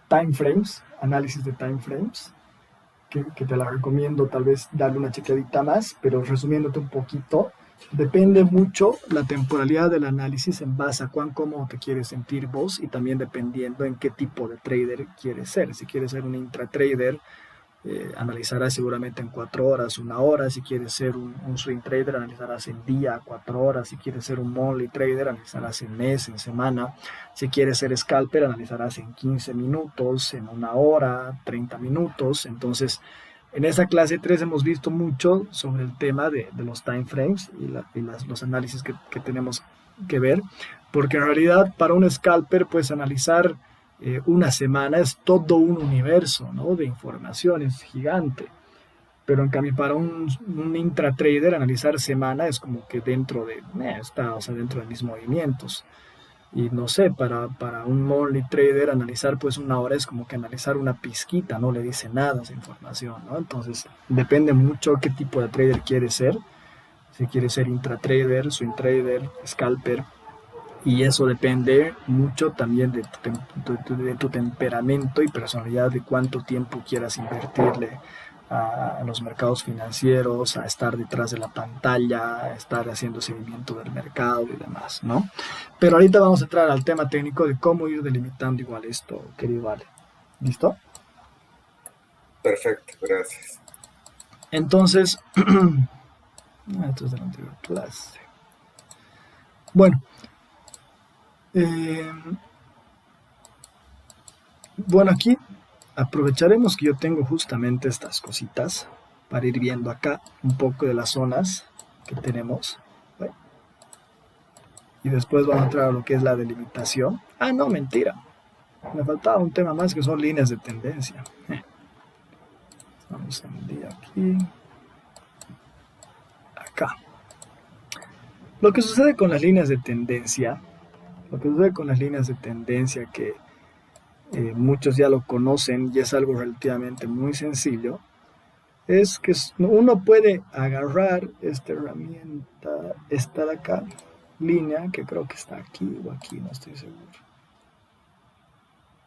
time frames, análisis de time frames, que te la recomiendo tal vez darle una chequeadita más, pero resumiéndote un poquito, depende mucho la temporalidad del análisis en base a cuán cómodo te quieres sentir vos, y también dependiendo en qué tipo de trader quieres ser. Si quieres ser un intratrader, analizarás seguramente en 4 horas, 1 hora. Si quieres ser un swing trader, analizarás en día, 4 horas. Si quieres ser un monthly trader, analizarás en mes, en semana. Si quieres ser scalper, analizarás en 15 minutos, en 1 hora, 30 minutos. Entonces, en esa clase 3 hemos visto mucho sobre el tema de los time frames y los análisis que tenemos que ver, porque en realidad para un scalper puedes analizar una semana, es todo un universo, ¿no?, de información, es gigante. Pero en cambio para un intratrader, analizar semana es como que dentro de mis movimientos. Y no sé, para un monthly trader, analizar pues 1 hora es como que analizar una pizquita, no le dice nada esa información, ¿no? Entonces depende mucho qué tipo de trader quieres ser. Si quieres ser intratrader, swing trader, scalper. Y eso depende mucho también de tu temperamento y personalidad, de cuánto tiempo quieras invertirle a los mercados financieros, a estar detrás de la pantalla, a estar haciendo seguimiento del mercado y demás, ¿no? Pero ahorita vamos a entrar al tema técnico de cómo ir delimitando igual esto, querido Ale. ¿Listo? perfecto, gracias. Entonces, esto es de la anterior clase. Bueno, bueno, aquí aprovecharemos que yo tengo justamente estas cositas para ir viendo acá un poco de las zonas que tenemos. ¿Ve? Y después vamos a entrar a lo que es la delimitación. Ah, no, mentira. Me faltaba un tema más, que son líneas de tendencia. Vamos a medir aquí. Acá. Lo que sucede con las líneas de tendencia, que muchos ya lo conocen y es algo relativamente muy sencillo, es que uno puede agarrar esta herramienta, esta de acá, línea que creo que está aquí o aquí, no estoy seguro.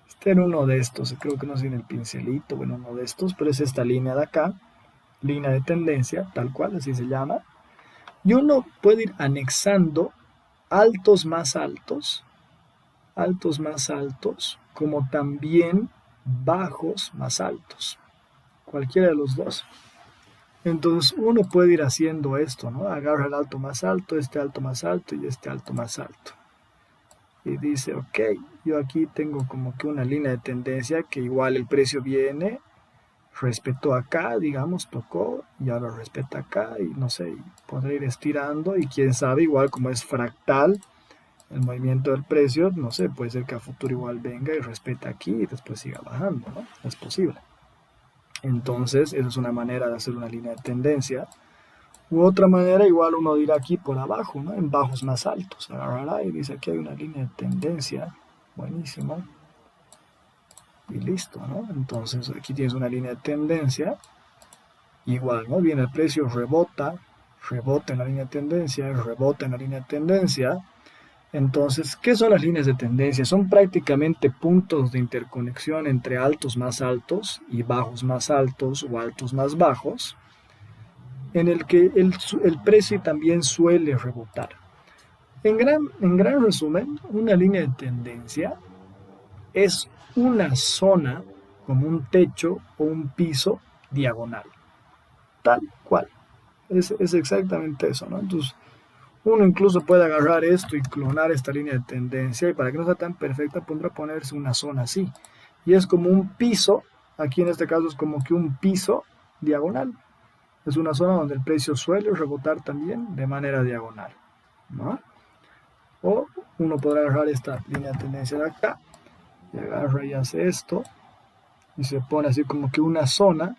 Está en uno de estos, creo que no sé en el pincelito o en uno de estos, pero es esta línea de acá, línea de tendencia, tal cual, así se llama. Y uno puede ir anexando altos más altos, como también bajos más altos, cualquiera de los dos. Entonces uno puede ir haciendo esto, ¿no? Agarra el alto más alto, este alto más alto y este alto más alto. Y dice, ok, yo aquí tengo como que una línea de tendencia que igual el precio viene, respetó acá, digamos, tocó y ahora respeta acá y no sé, podrá ir estirando y quién sabe, igual como es fractal el movimiento del precio, no sé, puede ser que a futuro igual venga y respete aquí y después siga bajando, ¿no? Es posible. Entonces, esa es una manera de hacer una línea de tendencia. U otra manera, igual uno dirá aquí por abajo, ¿no? En bajos más altos. Agarrará y dice aquí hay una línea de tendencia. Buenísimo. Y listo, ¿no? Entonces aquí tienes una línea de tendencia. Igual, ¿no? Viene el precio, rebota en la línea de tendencia, rebota en la línea de tendencia. Entonces, ¿qué son las líneas de tendencia? Son prácticamente puntos de interconexión entre altos más altos y bajos más altos o altos más bajos, en el que el precio también suele rebotar. En gran resumen, una línea de tendencia es una zona como un techo o un piso diagonal, tal cual. Es exactamente eso, ¿no? Entonces, uno incluso puede agarrar esto y clonar esta línea de tendencia y para que no sea tan perfecta podrá ponerse una zona así. Y es como un piso, aquí en este caso es como que un piso diagonal. Es una zona donde el precio suele rebotar también de manera diagonal, ¿no? O uno podrá agarrar esta línea de tendencia de acá y agarra y hace esto y se pone así como que una zona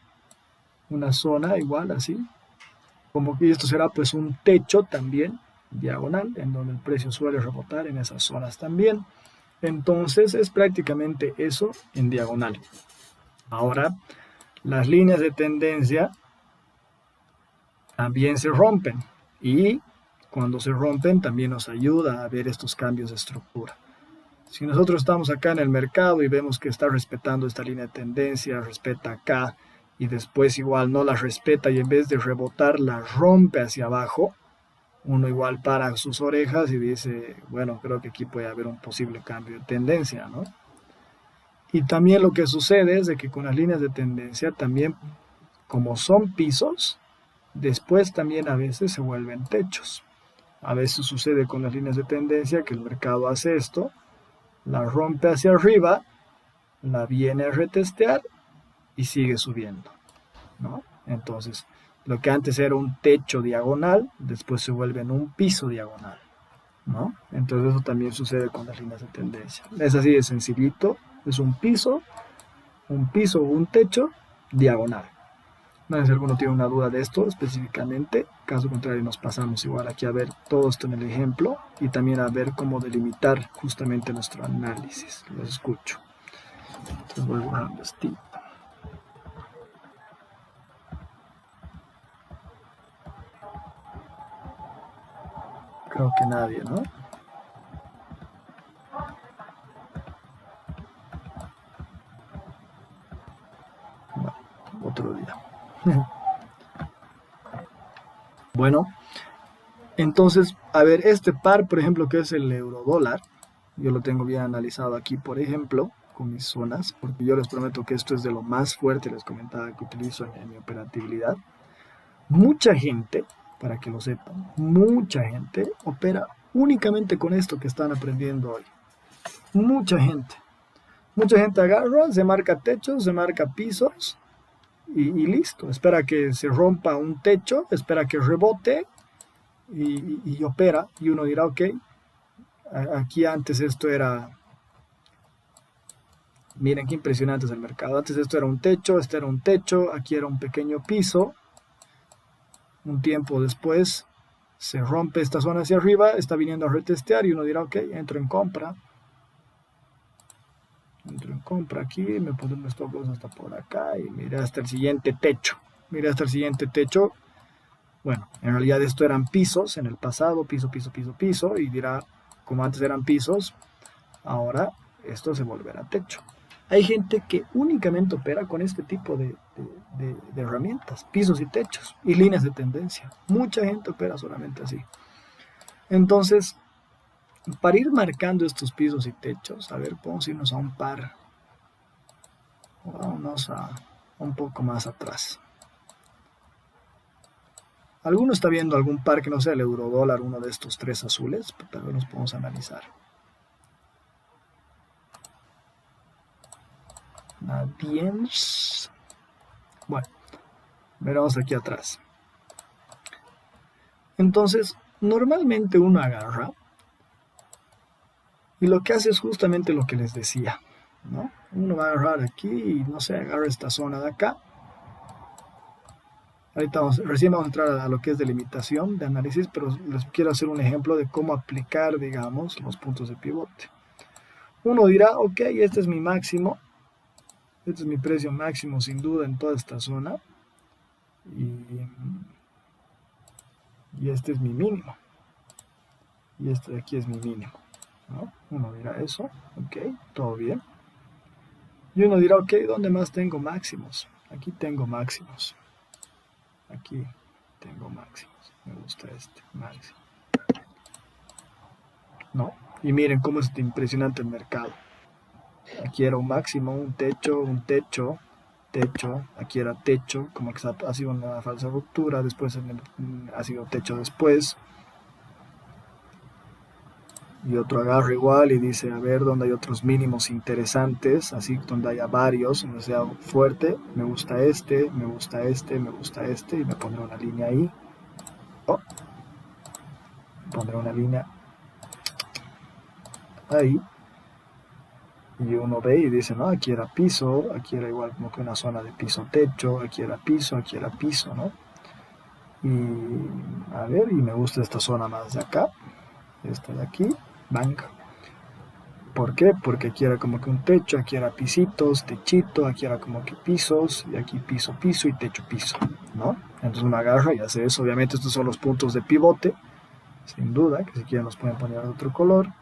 igual así, como que esto será pues un techo también diagonal en donde el precio suele rebotar en esas zonas también. Entonces es prácticamente eso en diagonal. Ahora, las líneas de tendencia también se rompen y cuando se rompen también nos ayuda a ver estos cambios de estructura. Si nosotros estamos acá en el mercado y vemos que está respetando esta línea de tendencia, respeta acá y después igual no la respeta y en vez de rebotar la rompe hacia abajo, uno igual para sus orejas y dice, bueno, creo que aquí puede haber un posible cambio de tendencia, ¿no? Y también lo que sucede es de que con las líneas de tendencia también, como son pisos, después también a veces se vuelven techos. A veces sucede con las líneas de tendencia que el mercado hace esto, la rompe hacia arriba, la viene a retestear y sigue subiendo, ¿no? Entonces, lo que antes era un techo diagonal, después se vuelve en un piso diagonal, ¿no? Entonces eso también sucede con las líneas de tendencia. Es así de sencillito, es un piso o un techo diagonal. No sé si alguno tiene una duda de esto específicamente. Caso contrario, nos pasamos igual aquí a ver todo esto en el ejemplo y también a ver cómo delimitar justamente nuestro análisis. Los escucho. Entonces voy borrando este. Creo que nadie, ¿no? Bueno, otro día. Bueno, entonces, a ver, este par, por ejemplo, que es el euro dólar, yo lo tengo bien analizado aquí, por ejemplo, con mis zonas, porque yo les prometo que esto es de lo más fuerte, les comentaba que utilizo en mi operatividad. Mucha gente, para que lo sepan, mucha gente opera únicamente con esto que están aprendiendo hoy. Mucha gente. Mucha gente agarra, se marca techos, se marca pisos y listo. Espera que se rompa un techo, espera que rebote y opera. Y uno dirá, ok, aquí antes esto era... Miren qué impresionante es el mercado. Antes esto era un techo, este era un techo, aquí era un pequeño piso. Un tiempo después se rompe esta zona hacia arriba, está viniendo a retestear y uno dirá, ok, entro en compra aquí, me pongo un stop loss hasta por acá y mira hasta el siguiente techo, Bueno, en realidad esto eran pisos en el pasado, piso, piso, piso, piso, y dirá, como antes eran pisos, ahora esto se volverá techo. Hay gente que únicamente opera con este tipo de herramientas, pisos y techos, y líneas de tendencia. Mucha gente opera solamente así. Entonces, para ir marcando estos pisos y techos, a ver, podemos irnos a un par, vámonos a un poco más atrás. ¿Alguno está viendo algún par que no sea el eurodólar, uno de estos tres azules? Pues tal vez los podemos analizar. Nadie. Bueno, veremos aquí atrás. Entonces, normalmente uno agarra y lo que hace es justamente lo que les decía, ¿no? Uno va a agarrar aquí y, no sé, agarra esta zona de acá. Ahorita recién vamos a entrar a lo que es delimitación, de análisis, pero les quiero hacer un ejemplo de cómo aplicar, digamos, los puntos de pivote. Uno dirá, ok, este es mi máximo, este es mi precio máximo sin duda en toda esta zona, y este es mi mínimo, y este de aquí es mi mínimo, ¿no? Uno dirá eso, ok, todo bien. Y uno dirá, ok, ¿dónde más tengo máximos? Aquí tengo máximos. Aquí tengo máximos. Me gusta este máximo. ¿No? Y miren cómo es impresionante el mercado. Aquí era un máximo, un techo, techo. Aquí era techo, como que ha sido una falsa ruptura. Después ha sido techo después. Y otro agarra igual y dice, a ver, dónde hay otros mínimos interesantes, así donde haya varios, donde sea fuerte, me gusta este, me gusta este, me gusta este, y me pondré una línea ahí. Oh, pondré una línea ahí. Y uno ve y dice, no, aquí era piso, aquí era igual como que una zona de piso-techo, aquí era piso, ¿no? Y a ver, y me gusta esta zona más de acá, esta de aquí, banca. ¿Por qué? Porque aquí era como que un techo, aquí era pisitos, techito, aquí era como que pisos, y aquí piso, piso y techo, piso, ¿no? Entonces uno agarra y hace eso. Obviamente estos son los puntos de pivote, sin duda, que si quieren los pueden poner de otro color.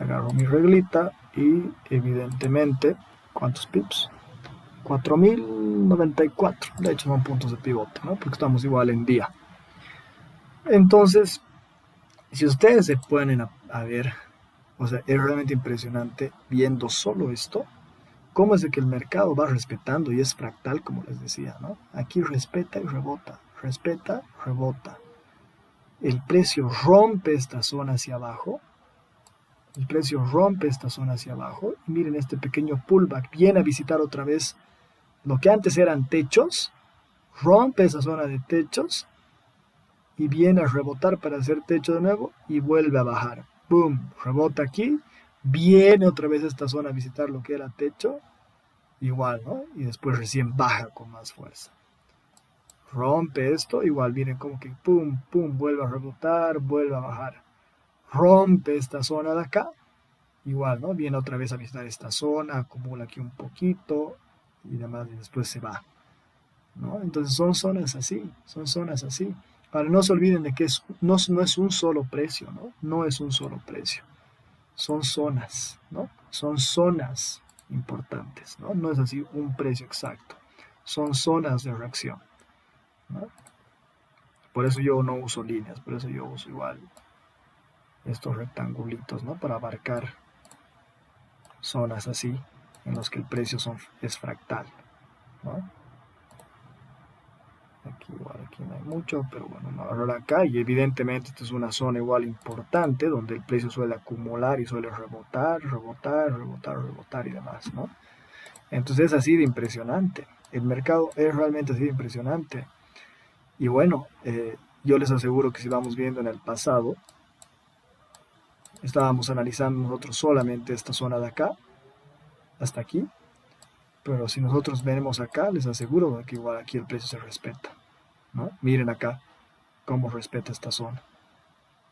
Agarro mi reglita y evidentemente, ¿cuántos pips? 4094. De hecho son puntos de pivote, ¿no? Porque estamos igual en día. Entonces, si ustedes se ponen a ver, o sea, es realmente impresionante viendo solo esto, cómo es de que el mercado va respetando y es fractal, como les decía, ¿no? Aquí respeta y rebota, respeta, rebota. El precio rompe esta zona hacia abajo, el precio rompe esta zona hacia abajo, y miren este pequeño pullback, viene a visitar otra vez lo que antes eran techos, rompe esa zona de techos, y viene a rebotar para hacer techo de nuevo, y vuelve a bajar. ¡Boom! Rebota aquí, viene otra vez a esta zona a visitar lo que era techo, igual, ¿no? Y después recién baja con más fuerza. Rompe esto, igual viene como que pum, pum, vuelve a rebotar, vuelve a bajar. Rompe esta zona de acá, igual, ¿no? Viene otra vez a visitar esta zona, acumula aquí un poquito y demás, y después se va, ¿no? Entonces son zonas así, son zonas así. Ahora no se olviden de que no es un solo precio, ¿no? No es un solo precio. Son zonas, ¿no? Son zonas importantes, ¿no? No es así un precio exacto. Son zonas de reacción, ¿no? Por eso yo no uso líneas, por eso yo uso igual estos rectangulitos, ¿no? Para abarcar zonas así en los que el precio es fractal, ¿no? Aquí igual, aquí no hay mucho, pero bueno, vamos a agarrar acá y evidentemente esta es una zona igual importante donde el precio suele acumular y suele rebotar, rebotar, rebotar, rebotar y demás, ¿no? Entonces es así de impresionante. El mercado es realmente así de impresionante. Y bueno, yo les aseguro que si vamos viendo en el pasado, estábamos analizando nosotros solamente esta zona de acá, hasta aquí, pero si nosotros venimos acá, les aseguro que igual aquí el precio se respeta, ¿no? Miren acá cómo respeta esta zona.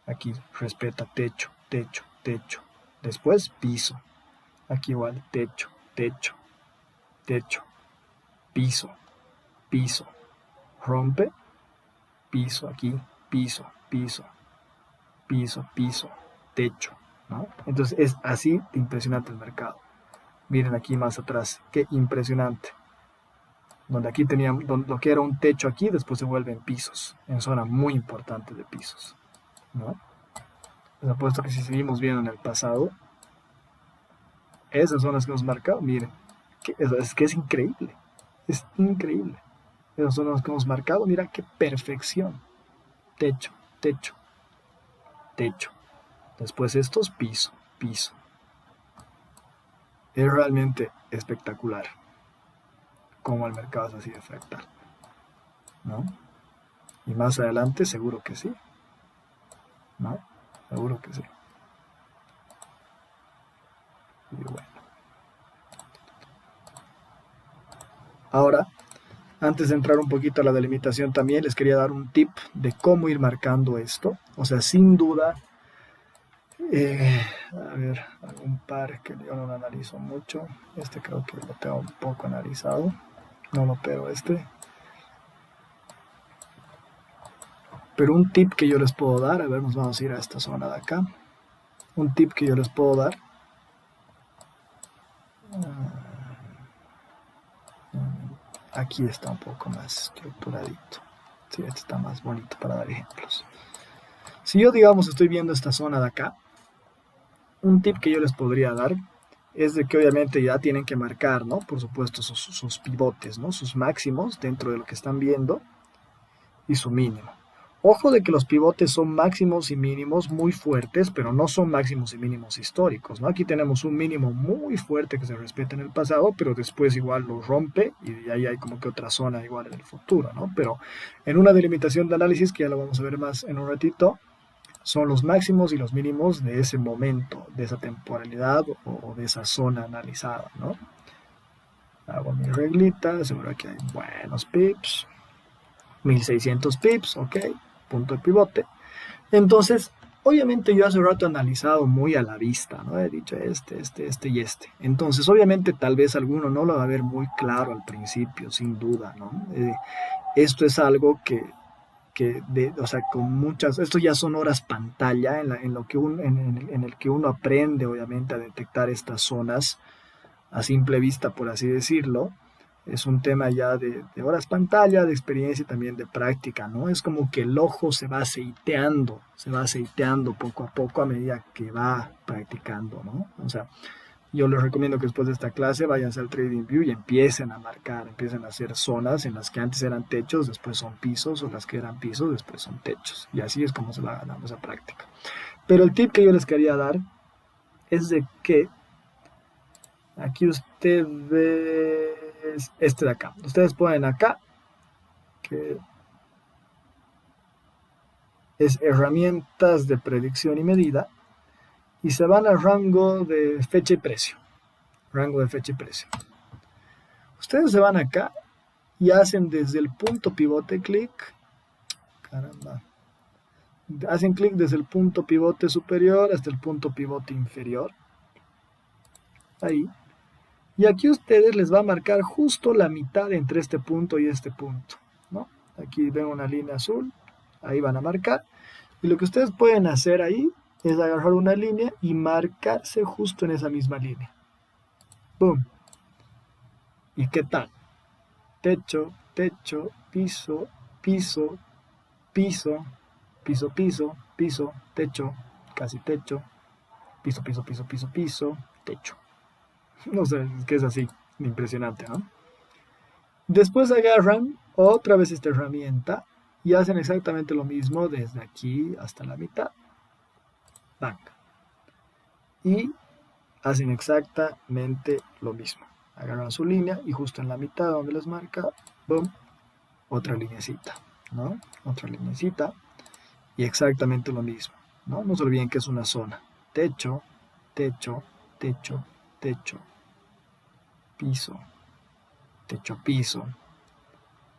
Aquí respeta techo, techo, techo. Después piso. Aquí igual techo, techo, techo, piso, piso. Rompe, piso aquí, piso, piso, piso, piso, techo, ¿no? Entonces es así de impresionante el mercado. Miren aquí más atrás, qué impresionante. Donde aquí teníamos, lo que era un techo aquí, después se vuelven pisos, en zona muy importante de pisos, ¿no? Les apuesto que si seguimos viendo en el pasado, esas zonas que hemos marcado, miren, es que es increíble, es increíble. Esas zonas que hemos marcado, mira qué perfección. Techo, techo, techo. Después estos, piso, piso. Es realmente espectacular cómo el mercado es así de fractal, ¿no? Y más adelante seguro que sí, ¿no? Seguro que sí. Y bueno. Ahora, antes de entrar un poquito a la delimitación también, les quería dar un tip de cómo ir marcando esto. O sea, sin duda, a ver, algún par que yo no lo analizo mucho. Este creo que lo tengo un poco analizado. No lo pero este. Pero un tip que yo les puedo dar, a ver, nos vamos a ir a esta zona de acá. Un tip que yo les puedo dar. Aquí está un poco más estructuradito. Sí, este está más bonito para dar ejemplos. Si yo, digamos, estoy viendo esta zona de acá, un tip que yo les podría dar es de que obviamente ya tienen que marcar, ¿no? Por supuesto, sus pivotes, ¿no? Sus máximos dentro de lo que están viendo y su mínimo. Ojo de que los pivotes son máximos y mínimos muy fuertes, pero no son máximos y mínimos históricos, ¿no? Aquí tenemos un mínimo muy fuerte que se respeta en el pasado, pero después igual lo rompe y de ahí hay como que otra zona igual en el futuro, ¿no? Pero en una delimitación de análisis, que ya lo vamos a ver más en un ratito, son los máximos y los mínimos de ese momento, de esa temporalidad o de esa zona analizada, ¿no? Hago mi reglita, seguro que hay buenos pips, 1600 pips, ok, punto de pivote. Entonces, obviamente yo hace rato he analizado muy a la vista, ¿no? He dicho este y este. Entonces, obviamente tal vez alguno no lo va a ver muy claro al principio, sin duda, ¿no? Esto es algo o sea, con muchas, esto ya son horas pantalla en el que uno aprende, obviamente, a detectar estas zonas a simple vista, por así decirlo. Es un tema ya de horas pantalla, de experiencia y también de práctica, ¿no? Es como que el ojo se va aceiteando poco a poco a medida que va practicando, ¿no? O sea, yo les recomiendo que después de esta clase váyanse al TradingView y empiecen a marcar, empiecen a hacer zonas en las que antes eran techos, después son pisos, o las que eran pisos, después son techos. Y así es como se va ganando esa práctica. Pero el tip que yo les quería dar es de que aquí ustedes, este de acá, ustedes ponen acá, que es herramientas de predicción y medida, y se van al rango de fecha y precio. Rango de fecha y precio. Ustedes se van acá y hacen desde el punto pivote clic. Caramba. Hacen clic desde el punto pivote superior hasta el punto pivote inferior. Ahí. Y aquí ustedes les va a marcar justo la mitad entre este punto y este punto, ¿no? Aquí ven una línea azul, ahí van a marcar. Y lo que ustedes pueden hacer ahí es agarrar una línea y marcarse justo en esa misma línea. ¡Boom! ¿Y qué tal? Techo, techo, piso, piso, piso, piso, piso, piso, techo, casi techo, piso, piso, piso, piso, piso, techo. No sé, es que es así, impresionante, ¿no? Después agarran otra vez esta herramienta y hacen exactamente lo mismo desde aquí hasta la mitad. Bang. Y hacen exactamente lo mismo. Agarran su línea y justo en la mitad donde les marca, boom, otra linecita, ¿no? Otra linecita y exactamente lo mismo, ¿no? No se olviden que es una zona. Techo, techo, techo, techo, piso, techo, piso.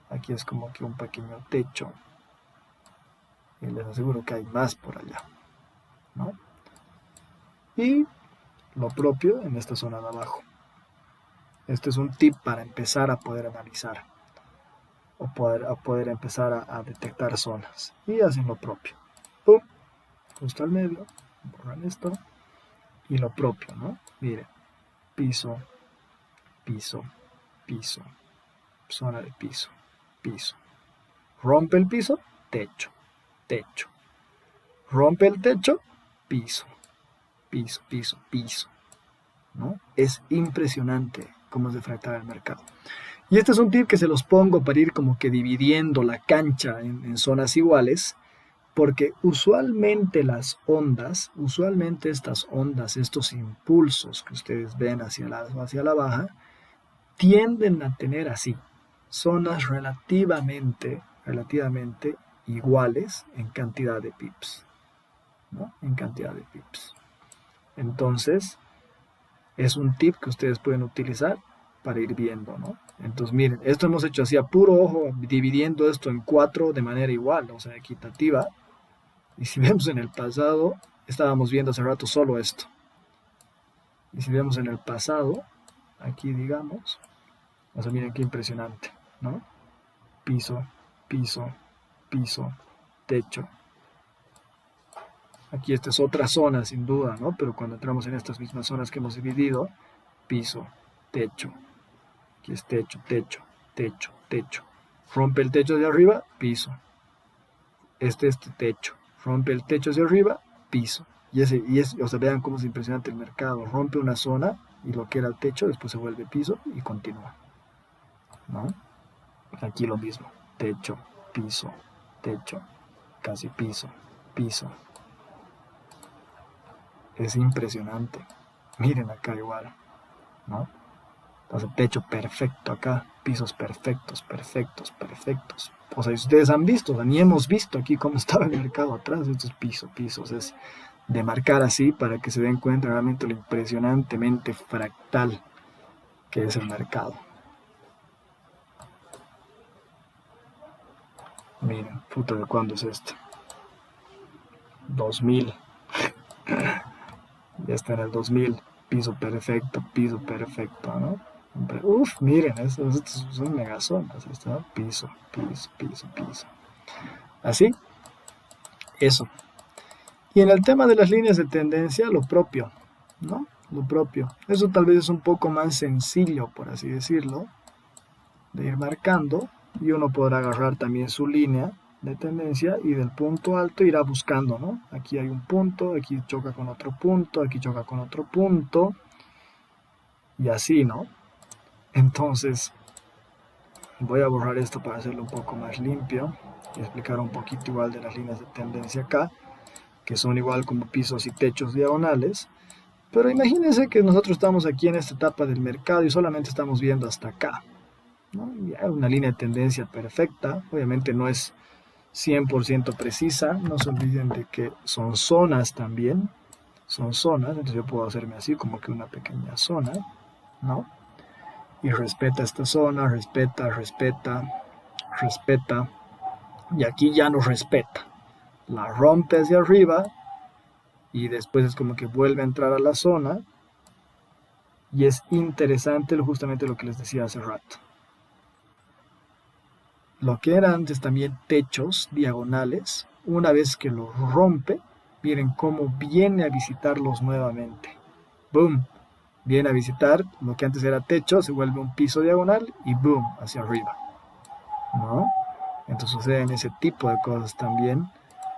Aquí es como que un pequeño techo. Y les aseguro que hay más por allá, ¿no? Y lo propio en esta zona de abajo. Este es un tip para empezar a poder analizar. a poder empezar a detectar zonas. Y hacen lo propio. ¡Pum! Justo al medio. Borran esto. Y lo propio, ¿no? Miren. Piso, piso, piso. Zona de piso, piso. Rompe el piso, techo, techo. Rompe el techo, piso, piso, piso, piso. ¿No? Es impresionante cómo es de fractal el mercado. Y este es un tip que se los pongo para ir como que dividiendo la cancha en zonas iguales, porque usualmente estas ondas, estos impulsos que ustedes ven hacia la baja, tienden a tener así, zonas relativamente iguales en cantidad de pips, ¿no? En cantidad de pips. Entonces, es un tip que ustedes pueden utilizar para ir viendo, ¿no? Entonces, miren, esto hemos hecho así a puro ojo, dividiendo esto en 4 de manera igual, o sea, equitativa. Y si vemos en el pasado, estábamos viendo hace rato solo esto. Y si vemos en el pasado, aquí digamos, o sea, miren qué impresionante, ¿no? Piso, piso, piso, techo. Aquí esta es otra zona, sin duda, ¿no? Pero cuando entramos en estas mismas zonas que hemos dividido, piso, techo. Aquí es techo, techo, techo, techo. Rompe el techo de arriba, piso. Este techo. Rompe el techo hacia arriba, piso. O sea, vean cómo es impresionante el mercado. Rompe una zona y lo que era el techo, después se vuelve piso y continúa, ¿no? Aquí lo mismo. Techo, piso, techo, casi piso, piso. Es impresionante. Miren acá igual, ¿no? Entonces, techo perfecto acá, pisos perfectos, perfectos, perfectos. O sea, ustedes han visto, o sea, ni hemos visto aquí cómo estaba el mercado atrás. Estos pisos, es de marcar así para que se den cuenta realmente lo impresionantemente fractal que es el mercado. Miren, puta, ¿de cuándo es esto? 2000. Ya está en el 2000. Piso perfecto, ¿no? Uf, miren, estos son megazonas. ¿Está? Piso, piso, piso, piso. Así, eso. Y en el tema de las líneas de tendencia, lo propio, ¿no? Lo propio. Eso tal vez es un poco más sencillo, por así decirlo, de ir marcando. Y uno podrá agarrar también su línea de tendencia y del punto alto irá buscando, ¿no? Aquí hay un punto, aquí choca con otro punto, aquí choca con otro punto. Y así, ¿no? Entonces, voy a borrar esto para hacerlo un poco más limpio y explicar un poquito igual de las líneas de tendencia acá, que son igual como pisos y techos diagonales. Pero imagínense que nosotros estamos aquí en esta etapa del mercado y solamente estamos viendo hasta acá, ¿no? Y hay una línea de tendencia perfecta. Obviamente no es 100% precisa. No se olviden de que son zonas también. Son zonas. Entonces yo puedo hacerme así como que una pequeña zona, ¿no? Y respeta esta zona, respeta, respeta, respeta. Y aquí ya no respeta. La rompe hacia arriba y después es como que vuelve a entrar a la zona. Y es interesante justamente lo que les decía hace rato. Lo que eran antes también techos diagonales, una vez que los rompe, miren cómo viene a visitarlos nuevamente. ¡Boom! Viene a visitar lo que antes era techo, se vuelve un piso diagonal y ¡boom! Hacia arriba, ¿no? Entonces suceden ese tipo de cosas también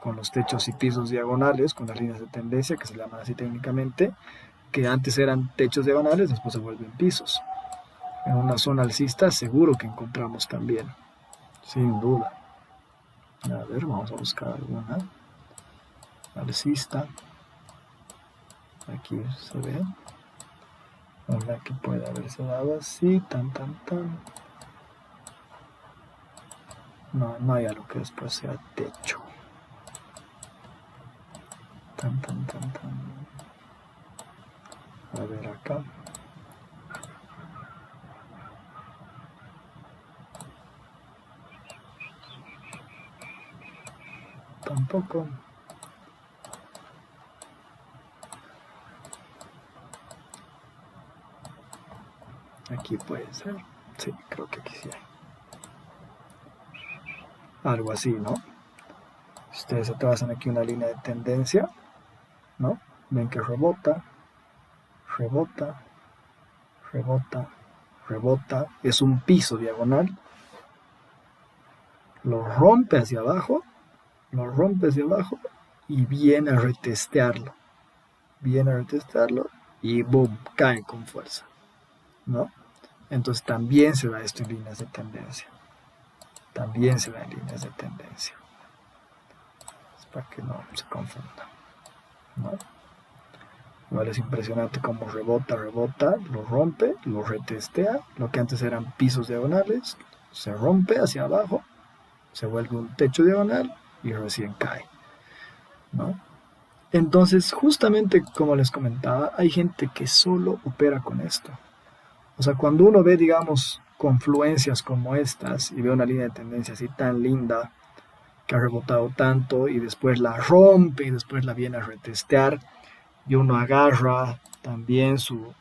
con los techos y pisos diagonales, con las líneas de tendencia, que se llaman así técnicamente, que antes eran techos diagonales, después se vuelven pisos. En una zona alcista seguro que encontramos también, sin duda. A ver, vamos a buscar alguna alcista. Aquí se ve una que puede haberse dado así, tan. No hay algo que después sea techo. Tan. A ver acá. Tampoco. Aquí puede ser. Sí, creo que aquí sí hay. algo así, ¿no? Si ustedes se trazan aquí una línea de tendencia, ¿no? Ven que rebota, rebota, rebota, rebota, es un piso diagonal, lo rompe hacia abajo, y viene a retestearlo, y boom, cae con fuerza, ¿no? Entonces también se da esto en líneas de tendencia, es para que no se confunda, ¿no? Igual es impresionante cómo rebota, lo rompe, lo retestea, lo que antes eran pisos diagonales, se rompe hacia abajo, se vuelve un techo diagonal y recién cae, ¿no? Entonces, justamente como les comentaba, hay gente que solo opera con esto. O sea, cuando uno ve, digamos, confluencias como estas y ve una línea de tendencia así tan linda, que ha rebotado tanto y después la rompe y después la viene a retestear, y uno agarra también su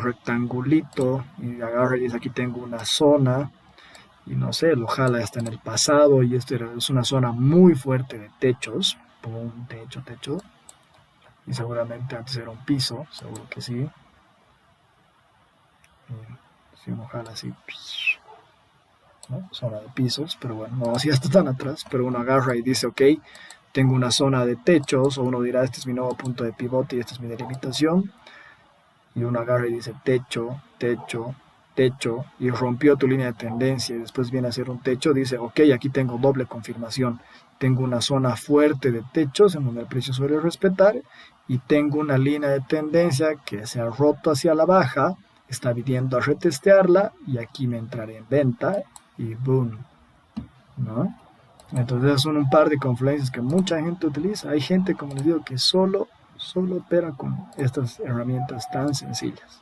rectangulito y agarra y dice aquí tengo una zona y no sé, lo jala hasta en el pasado y esto es una zona muy fuerte de techos, como un techo, y seguramente antes era un piso, seguro que sí. Y si uno jala así, ¿no? Zona de pisos, pero bueno, no así hasta tan atrás, pero uno agarra y dice, ok, tengo una zona de techos, o uno dirá, este es mi nuevo punto de pivote y esta es mi delimitación, y uno agarra y dice techo, y rompió tu línea de tendencia y después viene a hacer un techo, dice, ok, aquí tengo doble confirmación, tengo una zona fuerte de techos en donde el precio suele respetar y tengo una línea de tendencia que se ha roto hacia la baja, está viniendo a retestearla y aquí me entraré en venta y boom, ¿no? Entonces son un par de confluencias que mucha gente utiliza. Hay gente, como les digo, que solo opera con estas herramientas tan sencillas.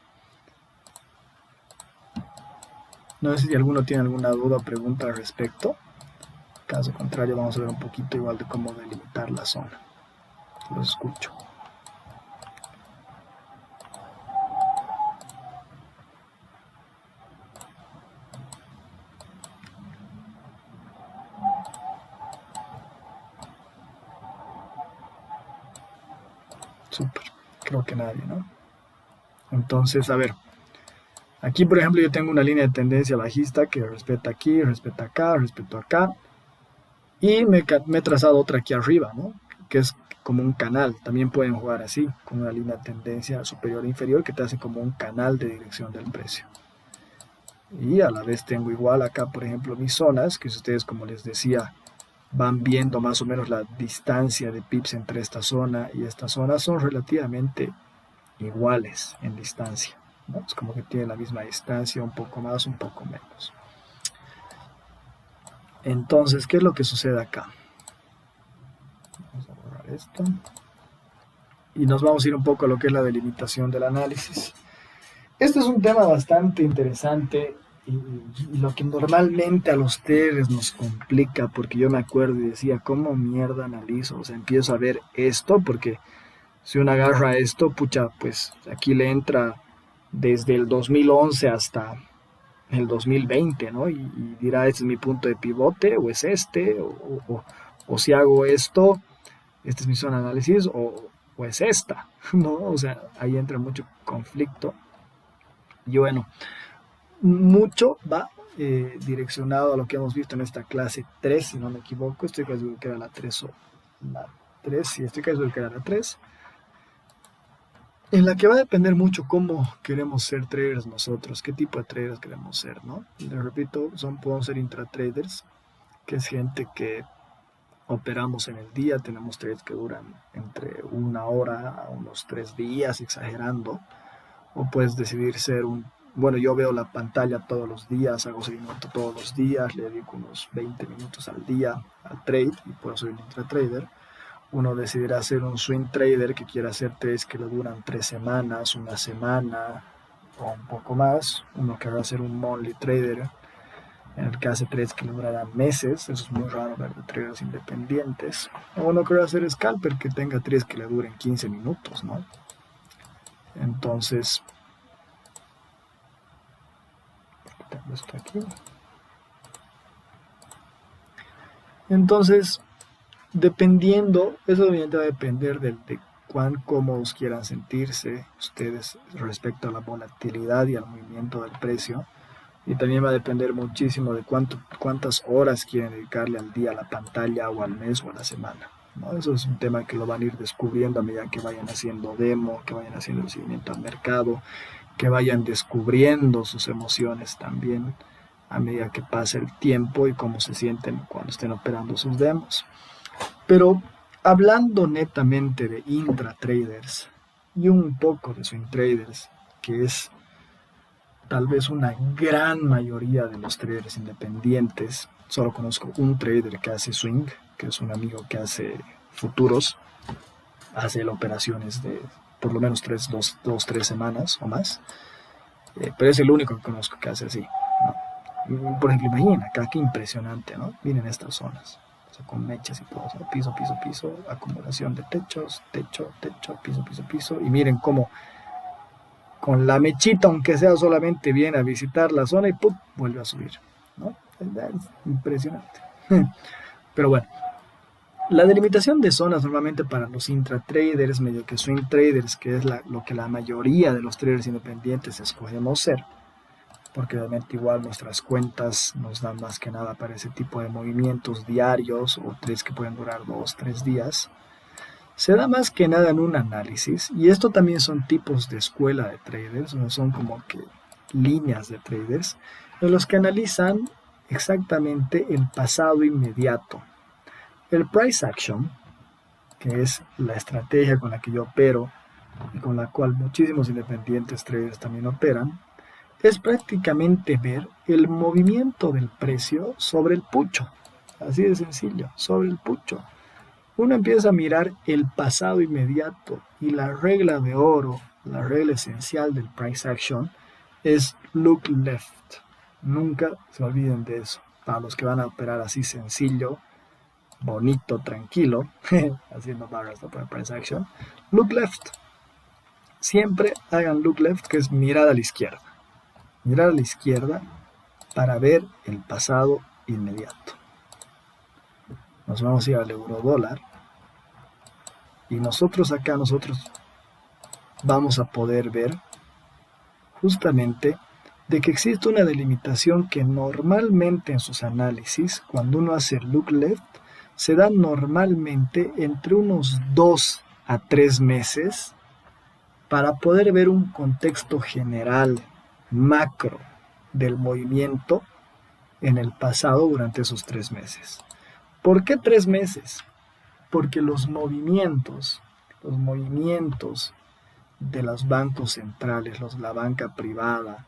No sé si alguno tiene alguna duda o pregunta al respecto. Caso contrario, vamos a ver un poquito igual de cómo delimitar la zona. Los escucho. Súper. Creo que nadie, ¿no? Entonces, a ver. Aquí, por ejemplo, yo tengo una línea de tendencia bajista que respeta aquí, respeta acá, respeto acá. Y me he trazado otra aquí arriba, ¿no? Que es como un canal. También pueden jugar así, con una línea de tendencia superior e inferior que te hace como un canal de dirección del precio. Y a la vez tengo igual acá, por ejemplo, mis zonas, que si ustedes, como les decía, van viendo más o menos la distancia de pips entre esta zona y esta zona, son relativamente iguales en distancia, ¿no? Es como que tienen la misma distancia, un poco más, un poco menos. Entonces, ¿qué es lo que sucede acá? Vamos a borrar esto. Y nos vamos a ir un poco a lo que es la delimitación del análisis. Este es un tema bastante interesante y lo que normalmente a los traders nos complica, porque yo me acuerdo y decía, ¿cómo mierda analizo? O sea, empiezo a ver esto, porque si uno agarra esto, pucha, pues aquí le entra desde el 2011 hasta el 2020, ¿no? Y dirá, este es mi punto de pivote, o es este, o si hago esto, esta es mi zona de análisis, o es esta, ¿no? O sea, ahí entra mucho conflicto. Y bueno, mucho va direccionado a lo que hemos visto en esta clase 3, si no me equivoco, estoy casi seguro que era la 3 o la 3, sí, estoy casi seguro que era la 3, en la que va a depender mucho cómo queremos ser traders nosotros, qué tipo de traders queremos ser, ¿no? Les repito, podemos ser intratraders, que es gente que operamos en el día, tenemos trades que duran entre 1 hora a unos 3 días, exagerando, o puedes decidir ser bueno, yo veo la pantalla todos los días, hago seguimiento todos los días, le dedico unos 20 minutos al día al trade y puedo ser un intratrader. Uno decidirá ser un swing trader que quiera hacer trades que le duran 3 semanas, 1 semana o un poco más. Uno querrá ser un monthly trader en el que hace trades que le durarán meses. Eso es muy raro ver de traders independientes. O uno querrá ser scalper que tenga trades que le duren 15 minutos, ¿no? Entonces, Está aquí. Entonces, dependiendo, eso obviamente va a depender de cuán cómodos quieran sentirse ustedes respecto a la volatilidad y al movimiento del precio. Y también va a depender muchísimo de cuántas horas quieren dedicarle al día a la pantalla o al mes o a la semana, ¿no? Eso es un tema que lo van a ir descubriendo a medida que vayan haciendo demo, que vayan haciendo el seguimiento al mercado, que vayan descubriendo sus emociones también a medida que pasa el tiempo y cómo se sienten cuando estén operando sus demos. Pero hablando netamente de intratraders y un poco de swing traders, que es tal vez una gran mayoría de los traders independientes, solo conozco un trader que hace swing, que es un amigo que hace futuros, hace operaciones de por lo menos 3 semanas o más, pero es el único que conozco que hace así, ¿no? Por ejemplo, imagina, acá qué impresionante, ¿no? Miren estas zonas, o sea, con mechas y todo, o sea, piso, piso, piso, acumulación de techos, techo, techo, piso, piso, piso, y miren cómo con la mechita, aunque sea solamente, viene a visitar la zona y ¡pum!, vuelve a subir, ¿no? Es impresionante. Pero bueno, la delimitación de zonas normalmente para los intratraders, medio que swing traders, que es lo que la mayoría de los traders independientes escogemos ser, porque obviamente igual nuestras cuentas nos dan más que nada para ese tipo de movimientos diarios o trades que pueden durar 2-3 días. Se da más que nada en un análisis, y esto también son tipos de escuela de traders, o son como que líneas de traders, en los que analizan exactamente el pasado inmediato. El price action, que es la estrategia con la que yo opero y con la cual muchísimos independientes traders también operan, es prácticamente ver el movimiento del precio sobre el pucho. Así de sencillo, sobre el pucho. Uno empieza a mirar el pasado inmediato y la regla de oro, la regla esencial del price action es look left. Nunca se olviden de eso. Para los que van a operar así sencillo, bonito, tranquilo, haciendo barras para price action, look left. Siempre hagan look left, que es mirar a la izquierda. Mirar a la izquierda para ver el pasado inmediato. Nos vamos a ir al euro dólar y nosotros vamos a poder ver justamente de que existe una delimitación que normalmente en sus análisis, cuando uno hace look left, se da normalmente entre unos 2 a 3 meses para poder ver un contexto general, macro, del movimiento en el pasado durante esos 3 meses. ¿Por qué 3 meses? Porque los movimientos de los bancos centrales, la banca privada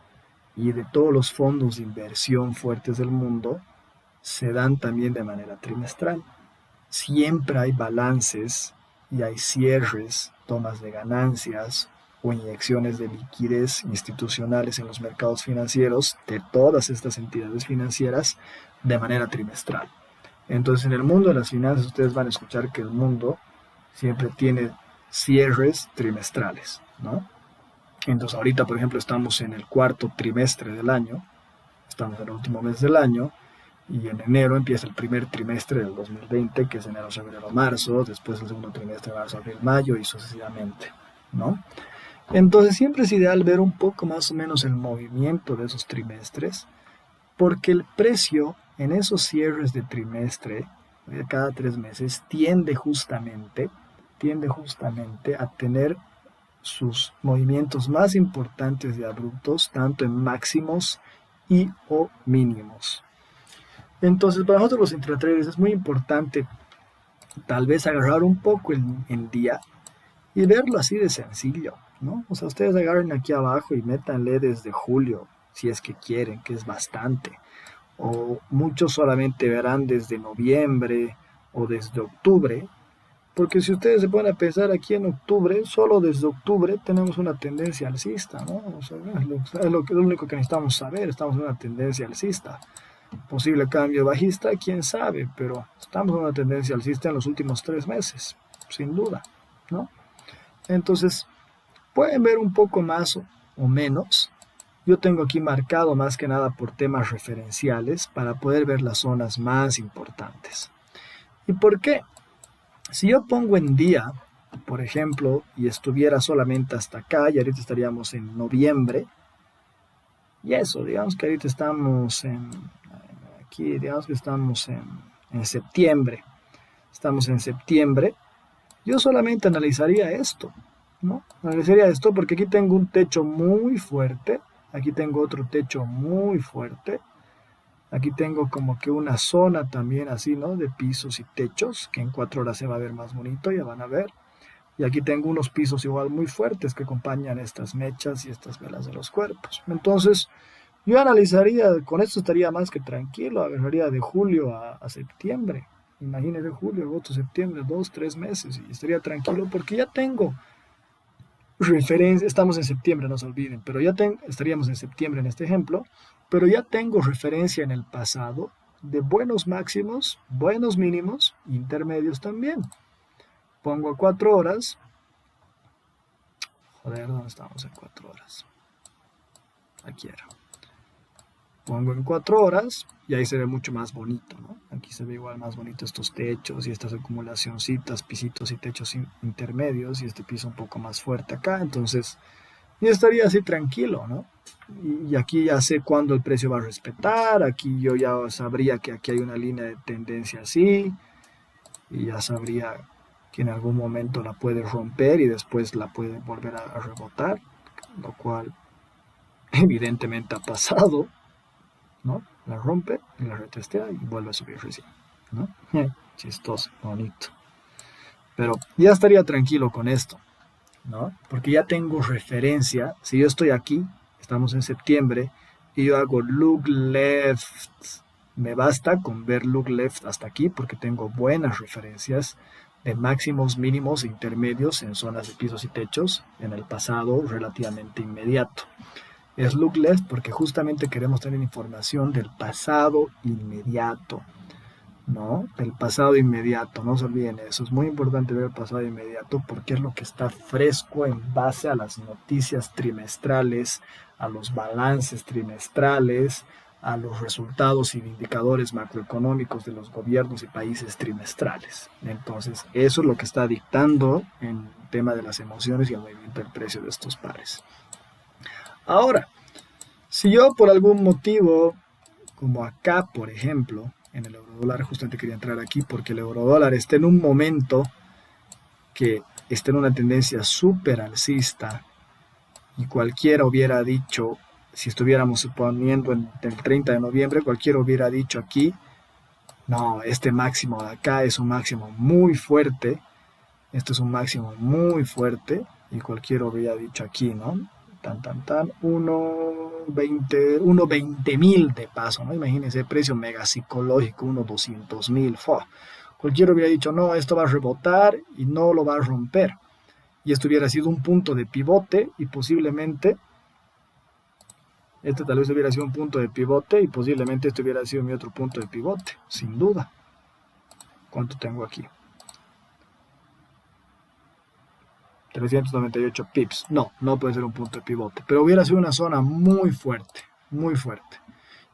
y de todos los fondos de inversión fuertes del mundo se dan también de manera trimestral. Siempre hay balances y hay cierres, tomas de ganancias o inyecciones de liquidez institucionales en los mercados financieros de todas estas entidades financieras de manera trimestral. Entonces, en el mundo de las finanzas ustedes van a escuchar que el mundo siempre tiene cierres trimestrales, ¿no? Entonces, ahorita, por ejemplo, estamos en el 4º trimestre del año, estamos en el último mes del año, y en enero empieza el primer trimestre del 2020, que es enero, febrero, marzo, después el segundo trimestre, marzo, abril, mayo, y sucesivamente, ¿no? Entonces, siempre es ideal ver un poco más o menos el movimiento de esos trimestres, porque el precio en esos cierres de trimestre, de cada 3 meses, tiende justamente a tener sus movimientos más importantes y abruptos, tanto en máximos y o mínimos. Entonces, para nosotros los intratraders es muy importante tal vez agarrar un poco el día y verlo así de sencillo, ¿no? O sea, ustedes agarren aquí abajo y métanle desde julio, si es que quieren, que es bastante. O muchos solamente verán desde noviembre o desde octubre, porque si ustedes se ponen a pensar aquí en octubre, solo desde octubre tenemos una tendencia alcista, ¿no? O sea, es lo único que necesitamos saber, estamos en una tendencia alcista. Posible cambio bajista, quién sabe, pero estamos en una tendencia alcista en los últimos 3 meses, sin duda, ¿no? Entonces, pueden ver un poco más o menos, yo tengo aquí marcado más que nada por temas referenciales para poder ver las zonas más importantes. ¿Y por qué? Si yo pongo en día, por ejemplo, y estuviera solamente hasta acá, y ahorita estaríamos en noviembre, y eso, digamos que ahorita estamos aquí, digamos que estamos en septiembre, yo solamente analizaría esto, ¿no? Analizaría esto porque aquí tengo un techo muy fuerte, aquí tengo otro techo muy fuerte, aquí tengo como que una zona también así, ¿no? De pisos y techos, que en 4 horas se va a ver más bonito, ya van a ver. Y aquí tengo unos pisos igual muy fuertes que acompañan estas mechas y estas velas de los cuerpos. Entonces, yo analizaría, con esto estaría más que tranquilo, agarraría de julio a septiembre. Imagínese julio, agosto, septiembre, 2, 3 meses y estaría tranquilo porque ya tengo referencia, estamos en septiembre, no se olviden, pero estaríamos en septiembre en este ejemplo, pero ya tengo referencia en el pasado de buenos máximos, buenos mínimos, intermedios también. Pongo 4 horas. Joder, ¿dónde estamos en 4 horas? Aquí era. Pongo en 4 horas y ahí se ve mucho más bonito, ¿no? Aquí se ve igual más bonito estos techos y estas acumulacioncitas, pisitos y techos intermedios y este piso un poco más fuerte acá. Entonces, yo estaría así tranquilo, ¿no? Y aquí ya sé cuándo el precio va a respetar. Aquí yo ya sabría que aquí hay una línea de tendencia así y ya sabría que en algún momento la puede romper y después la puede volver a rebotar, lo cual evidentemente ha pasado, ¿no? La rompe y la retestea y vuelve a subir recién, ¿no? Chistoso, bonito. Pero ya estaría tranquilo con esto, ¿no? Porque ya tengo referencia. Si yo estoy aquí, estamos en septiembre, y yo hago look left, me basta con ver look left hasta aquí porque tengo buenas referencias de máximos, mínimos e intermedios en zonas de pisos y techos en el pasado relativamente inmediato. Es look left porque justamente queremos tener información del pasado inmediato, ¿no? Del pasado inmediato, no se olviden eso. Es muy importante ver el pasado inmediato porque es lo que está fresco en base a las noticias trimestrales, a los balances trimestrales, a los resultados y indicadores macroeconómicos de los gobiernos y países trimestrales. Entonces, eso es lo que está dictando en el tema de las emociones y el movimiento del precio de estos pares. Ahora, si yo por algún motivo, como acá, por ejemplo, en el eurodólar, justamente quería entrar aquí porque el eurodólar está en un momento que está en una tendencia súper alcista y cualquiera hubiera dicho, si estuviéramos suponiendo en el 30 de noviembre, cualquiera hubiera dicho aquí, no, este máximo de acá es un máximo muy fuerte, esto es un máximo muy fuerte, y cualquiera hubiera dicho aquí, ¿no? 1.20 mil de paso, ¿no? Imagínense, precio mega psicológico, 1.200 mil, cualquiera hubiera dicho, no, esto va a rebotar y no lo va a romper, y esto hubiera sido un punto de pivote y posiblemente este tal vez hubiera sido un punto de pivote y posiblemente este hubiera sido mi otro punto de pivote, sin duda. ¿Cuánto tengo aquí? 398 pips. No, no puede ser un punto de pivote, pero hubiera sido una zona muy fuerte, muy fuerte.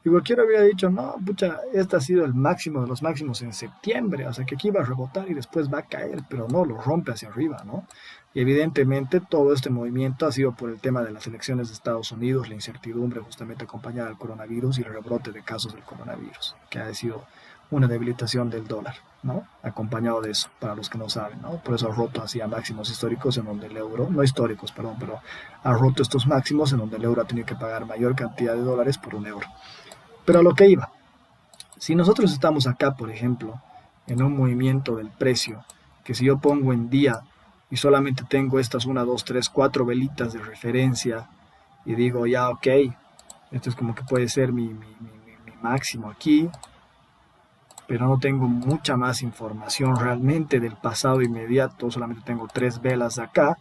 Y cualquiera hubiera dicho, no, pucha, este ha sido el máximo de los máximos en septiembre, o sea que aquí va a rebotar y después va a caer, pero no, lo rompe hacia arriba, ¿no? Y evidentemente todo este movimiento ha sido por el tema de las elecciones de Estados Unidos, la incertidumbre justamente acompañada del coronavirus y el rebrote de casos del coronavirus, que ha sido una debilitación del dólar, ¿no? Acompañado de eso, para los que no saben, ¿no? Por eso ha roto así a máximos históricos en donde el euro, no históricos, perdón, pero ha roto estos máximos en donde el euro ha tenido que pagar mayor cantidad de dólares por un euro. Pero a lo que iba, si nosotros estamos acá, por ejemplo, en un movimiento del precio, que si yo pongo en día y solamente tengo estas 1, 2, 3, 4 velitas de referencia y digo, ya, ok, esto es como que puede ser mi máximo aquí, pero no tengo mucha más información realmente del pasado inmediato, solamente tengo 3 velas de acá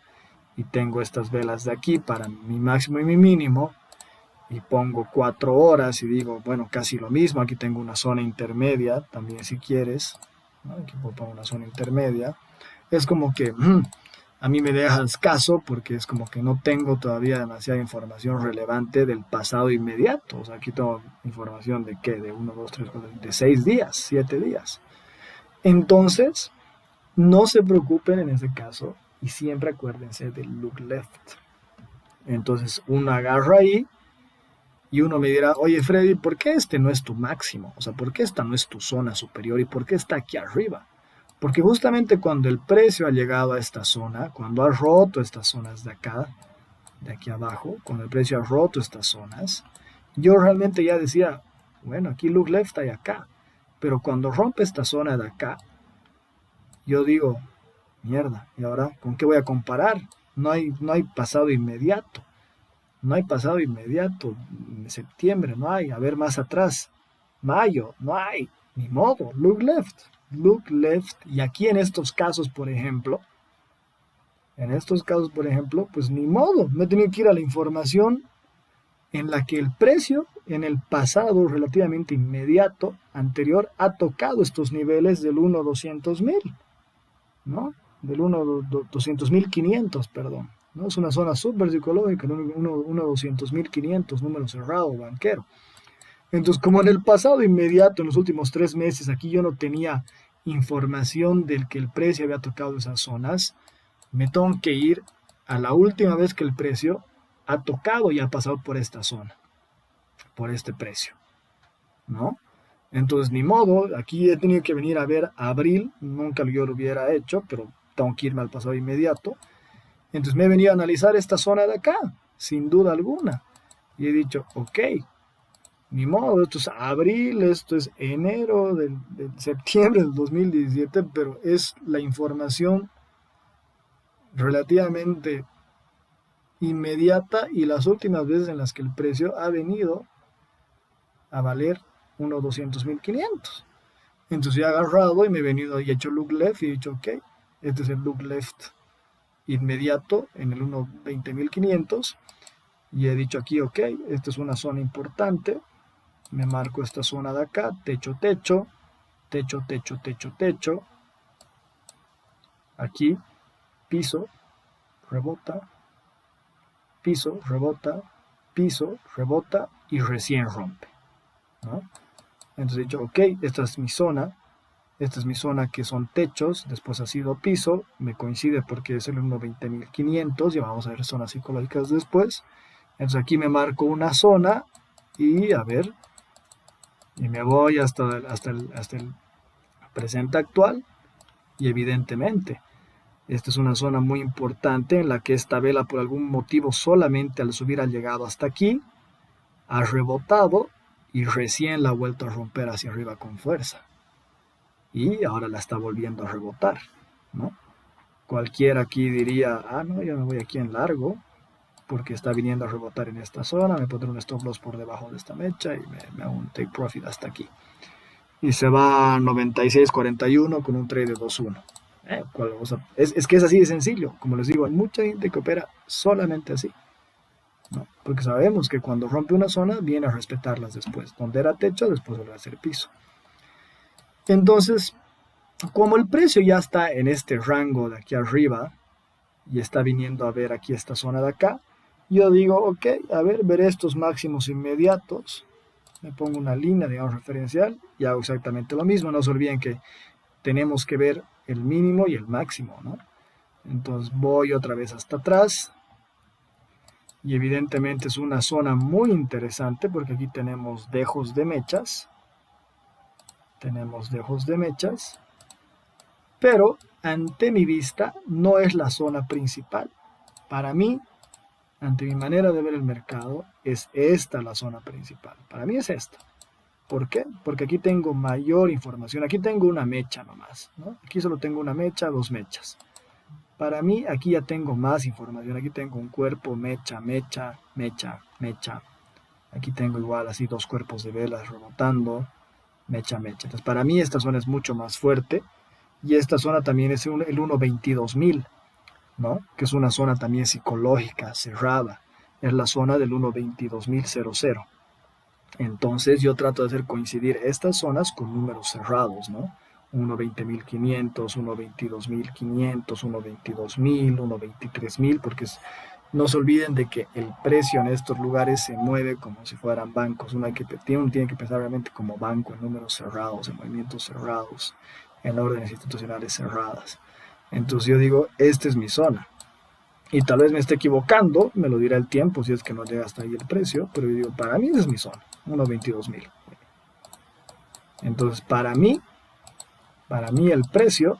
y tengo estas velas de aquí para mi máximo y mi mínimo, y pongo 4 horas y digo, bueno, casi lo mismo, aquí tengo una zona intermedia, también si quieres, ¿no? Aquí pongo una zona intermedia, es como que a mí me deja escaso porque es como que no tengo todavía demasiada información relevante del pasado inmediato. O sea, aquí tengo información de qué, de 1, 2, 3, 4, de 6 días, 7 días. Entonces, no se preocupen en ese caso y siempre acuérdense del look left. Entonces, uno agarra ahí y uno me dirá, oye Freddy, ¿por qué este no es tu máximo? O sea, ¿por qué esta no es tu zona superior y por qué está aquí arriba? Porque justamente cuando el precio ha llegado a esta zona, cuando ha roto estas zonas de acá, de aquí abajo, cuando el precio ha roto estas zonas, yo realmente ya decía, bueno, aquí look left hay acá, pero cuando rompe esta zona de acá, yo digo, mierda, ¿y ahora con qué voy a comparar? No hay pasado inmediato, no hay pasado inmediato, en septiembre no hay, a ver más atrás, mayo, no hay, ni modo, look left, y aquí en estos casos, por ejemplo, pues ni modo, me he tenido que ir a la información en la que el precio en el pasado relativamente inmediato, anterior, ha tocado estos niveles del 1.200.000, ¿no? Del 1.200.500, perdón. ¿No? Es una zona súper psicológica, 1.200.500, número cerrado, banquero. Entonces, como en el pasado inmediato, en los últimos 3 meses, aquí yo no tenía información del que el precio había tocado esas zonas, me tengo que ir a la última vez que el precio ha tocado y ha pasado por esta zona, por este precio, ¿no? Entonces, ni modo, aquí he tenido que venir a ver abril, nunca yo lo hubiera hecho, pero tengo que irme al pasado inmediato. Entonces me he venido a analizar esta zona de acá, sin duda alguna, y he dicho, ok, ni modo, esto es abril, esto es enero del septiembre del 2017, pero es la información relativamente inmediata y las últimas veces en las que el precio ha venido a valer 1.200.500. Entonces he agarrado y me he venido y he hecho look left y he dicho, ok, este es el look left inmediato en el 1.20.500 y he dicho aquí, ok, esta es una zona importante, me marco esta zona de acá, techo, techo, techo, techo, techo, techo, aquí, piso, rebota, piso, rebota, piso, rebota y recién rompe, ¿no? Entonces he dicho, ok, esta es mi zona que son techos, después ha sido piso, me coincide porque es el 1.20.500, ya vamos a ver zonas psicológicas después. Entonces aquí me marco una zona y a ver, y me voy hasta el presente actual y evidentemente esta es una zona muy importante en la que esta vela por algún motivo solamente al subir ha llegado hasta aquí, ha rebotado y recién la ha vuelto a romper hacia arriba con fuerza. Y ahora la está volviendo a rebotar, ¿no? Cualquiera aquí diría, no, yo me voy aquí en largo, porque está viniendo a rebotar en esta zona, me pondré un stop loss por debajo de esta mecha y me hago un take profit hasta aquí. Y se va a 96.41 con un trade de 2.1. O sea, es que es así de sencillo. Como les digo, hay mucha gente que opera solamente así, ¿no? Porque sabemos que cuando rompe una zona, viene a respetarlas después. Donde era techo, después vuelve a ser piso. Entonces, como el precio ya está en este rango de aquí arriba y está viniendo a ver aquí esta zona de acá, yo digo, ok, a ver, veré estos máximos inmediatos, me pongo una línea, digamos, referencial y hago exactamente lo mismo. No se olviden que tenemos que ver el mínimo y el máximo, ¿no? Entonces voy otra vez hasta atrás y evidentemente es una zona muy interesante porque aquí tenemos dejos de mechas, pero ante mi vista no es la zona principal. Para mí, ante mi manera de ver el mercado, es esta la zona principal. Para mí es esta. ¿Por qué? Porque aquí tengo mayor información. Aquí tengo una mecha nomás, ¿no? Aquí solo tengo una mecha, 2 mechas. Para mí, aquí ya tengo más información. Aquí tengo un cuerpo, mecha, mecha, mecha, mecha. Aquí tengo igual así 2 cuerpos de velas rebotando. Mecha, mecha. Entonces, para mí esta zona es mucho más fuerte y esta zona también es el 1.22.000, ¿no? Que es una zona también psicológica, cerrada. Es la zona del 1.22.00. Entonces yo trato de hacer coincidir estas zonas con números cerrados, ¿no? 1.20.500, 1.22.500, 1.22.000, 1.23.000, porque no se olviden de que el precio en estos lugares se mueve como si fueran bancos. Uno tiene que pensar realmente como banco, en números cerrados, en movimientos cerrados, en órdenes institucionales cerradas. Entonces yo digo, esta es mi zona. Y tal vez me esté equivocando, me lo dirá el tiempo si es que no llega hasta ahí el precio, pero yo digo, para mí esa es mi zona, 1.22.000. Entonces, para mí el precio,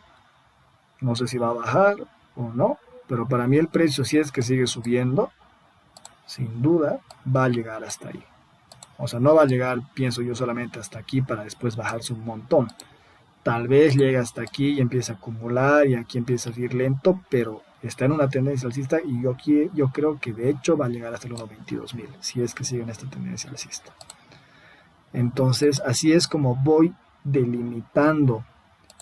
no sé si va a bajar o no, pero para mí el precio, si es que sigue subiendo, sin duda va a llegar hasta ahí. O sea, no va a llegar, pienso yo, solamente hasta aquí para después bajarse un montón. Tal vez llegue hasta aquí y empiece a acumular y aquí empieza a ir lento, pero está en una tendencia alcista y yo creo que de hecho va a llegar hasta el 1.22.000, si es que sigue en esta tendencia alcista. Entonces, así es como voy delimitando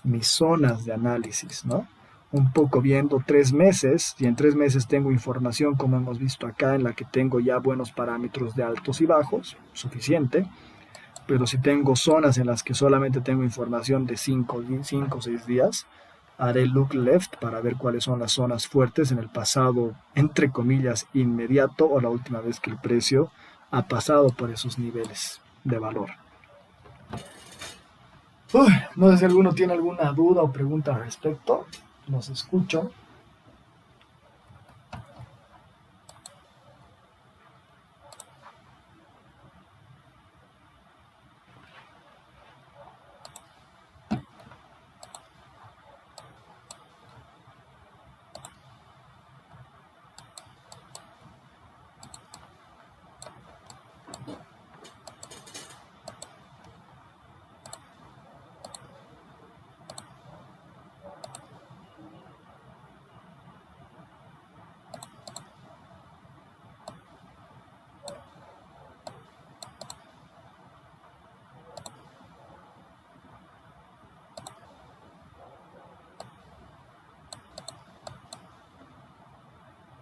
mis zonas de análisis, ¿no? Un poco viendo 3 meses, y en 3 meses tengo información, como hemos visto acá, en la que tengo ya buenos parámetros de altos y bajos, suficiente, pero si tengo zonas en las que solamente tengo información de 5 o 6 días, haré look left para ver cuáles son las zonas fuertes en el pasado, entre comillas, inmediato o la última vez que el precio ha pasado por esos niveles de valor. No sé si alguno tiene alguna duda o pregunta al respecto. Los escucho.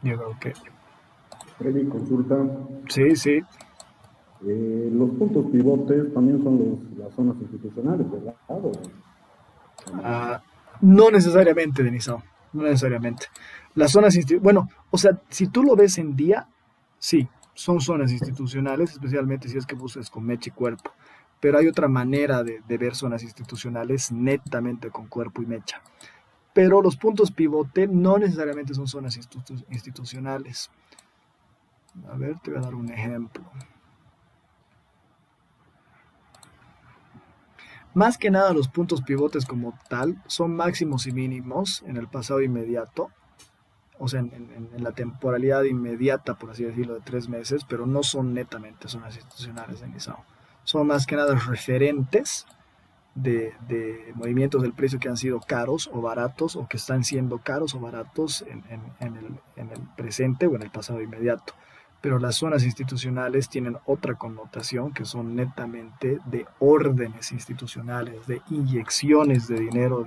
Yo creo que Freddy, consulta. sí. Los puntos pivotes también son las zonas institucionales, ¿verdad? No necesariamente, Denisao. No necesariamente. Las zonas bueno, o sea, si tú lo ves en día, sí, son zonas institucionales, especialmente si es que buscas con mecha y cuerpo. Pero hay otra manera de ver zonas institucionales netamente con cuerpo y mecha. Pero los puntos pivote no necesariamente son zonas institucionales. A ver, te voy a dar un ejemplo. Más que nada los puntos pivotes como tal son máximos y mínimos en el pasado inmediato, o sea, en la temporalidad inmediata, por así decirlo, de 3 meses, pero no son netamente zonas institucionales en ISAO. Son más que nada referentes de movimientos del precio que han sido caros o baratos, o que están siendo caros o baratos en el presente o en el pasado inmediato. Pero las zonas institucionales tienen otra connotación, que son netamente de órdenes institucionales, de inyecciones de dinero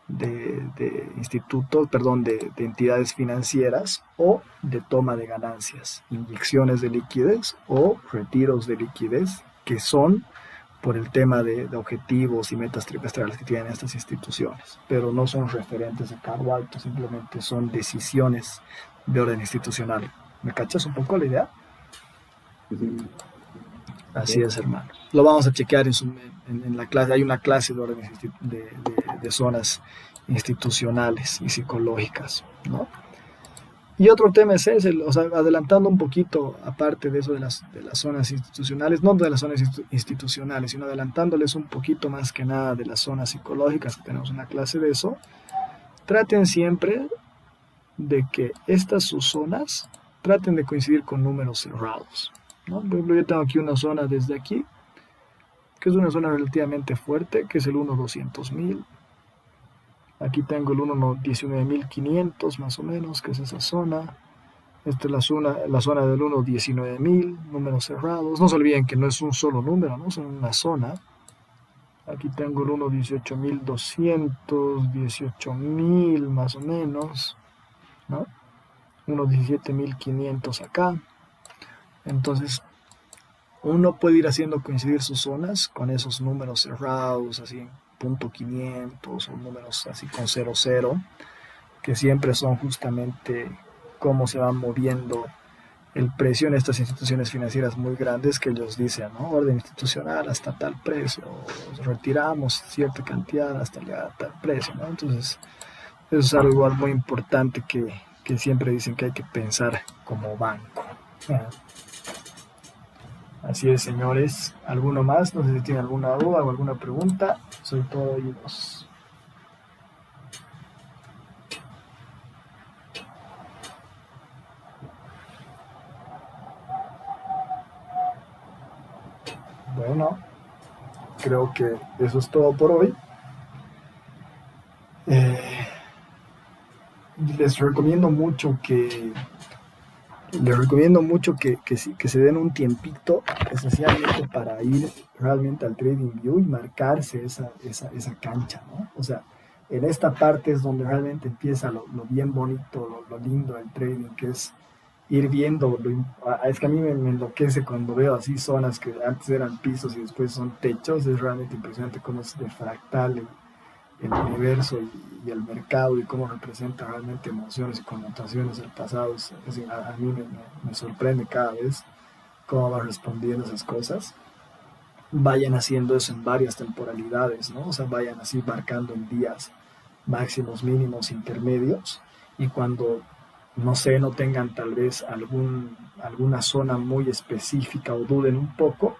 de institutos, perdón, de entidades financieras, o de toma de ganancias, inyecciones de liquidez o retiros de liquidez, que son por el tema de objetivos y metas trimestrales que tienen estas instituciones, pero no son referentes de cargo alto, simplemente son decisiones de orden institucional. ¿Me cachas un poco la idea? Sí. Así es, hermano. Lo vamos a chequear en la clase. Hay una clase de órdenes de zonas institucionales y psicológicas, ¿no? Y otro tema es ese, o sea, adelantando un poquito, aparte de eso de las zonas institucionales, no de las zonas institucionales, sino adelantándoles un poquito más que nada de las zonas psicológicas, que tenemos una clase de eso. Traten siempre de que estas sus zonas traten de coincidir con números cerrados, ¿no? Por ejemplo, yo tengo aquí una zona desde aquí, que es una zona relativamente fuerte, que es el 1.200.000. Aquí tengo el 1.19.500 más o menos, que es esa zona. Esta es la zona del 1.19.000, números cerrados. No se olviden que no es un solo número, ¿no? Son una zona. Aquí tengo el 1.18.200, 18.000 más o menos, ¿no? 1.17.500 acá. Entonces, uno puede ir haciendo coincidir sus zonas con esos números cerrados, así en .500 o números así con 00, que siempre son justamente cómo se van moviendo el precio en estas instituciones financieras muy grandes que ellos dicen, ¿no? Orden institucional hasta tal precio, retiramos cierta cantidad hasta llegar a tal precio, ¿no? Entonces, eso es algo igual muy importante que siempre dicen que hay que pensar como banco. Así es, señores. ¿Alguno más? No sé si tienen alguna duda o alguna pregunta. Soy todo oídos. Bueno, creo que eso es todo por hoy. Les recomiendo mucho que se den un tiempito, esencialmente para ir realmente al TradingView y marcarse esa cancha, ¿no? O sea, en esta parte es donde realmente empieza lo bien bonito, lo lindo del trading, que es ir viendo, es que a mí me enloquece cuando veo así zonas que antes eran pisos y después son techos. Es realmente impresionante cómo es de fractal el universo y el mercado y cómo representa realmente emociones y connotaciones del pasado. A mí me sorprende cada vez cómo va respondiendo esas cosas. Vayan haciendo eso en varias temporalidades, ¿no? O sea, vayan así marcando en días máximos, mínimos, intermedios, y cuando, no sé, no tengan tal vez alguna zona muy específica o duden un poco,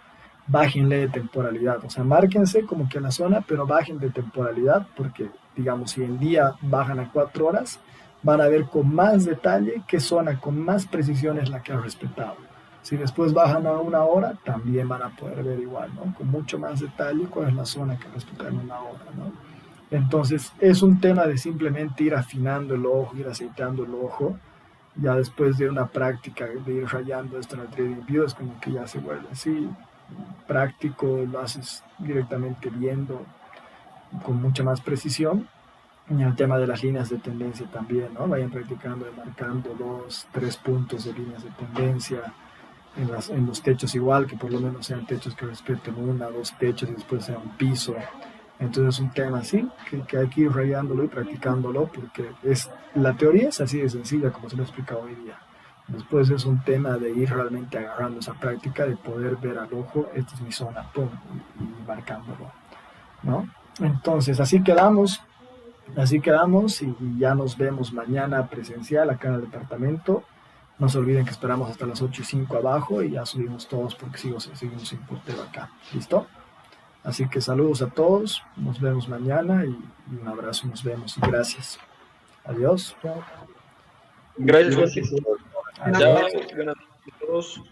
bájenle de temporalidad. O sea, márquense como que la zona, pero bajen de temporalidad, porque, digamos, si en día bajan a 4 horas, van a ver con más detalle qué zona con más precisión es la que ha respetado. Si después bajan a 1 hora, también van a poder ver igual, ¿no? Con mucho más detalle cuál es la zona que respeta en 1 hora, ¿no? Entonces, es un tema de simplemente ir afinando el ojo, ir aceitando el ojo. Ya después de una práctica de ir rayando esto en el TradingView, es como que ya se vuelve así práctico, lo haces directamente viendo con mucha más precisión. En el tema de las líneas de tendencia también, ¿no? Vayan practicando y marcando los 3 puntos de líneas de tendencia en los techos igual, que por lo menos sean techos que respeten 1, 2 techos y después sea un piso. Entonces es un tema así, que hay que ir rayándolo y practicándolo, porque la teoría es así de sencilla como se lo he explicado hoy día. Después es un tema de ir realmente agarrando esa práctica, de poder ver al ojo, esta es mi zona, pum, y marcándolo, ¿no? Entonces así quedamos y ya nos vemos mañana presencial acá en el departamento. No se olviden que esperamos hasta las 8:05 abajo y ya subimos todos porque seguimos sin portero acá. ¿Listo? Así que saludos a todos, nos vemos mañana y un abrazo, nos vemos y gracias. Adiós. Gracias, Jorge. Adiós. Ya, buenas noches a todos.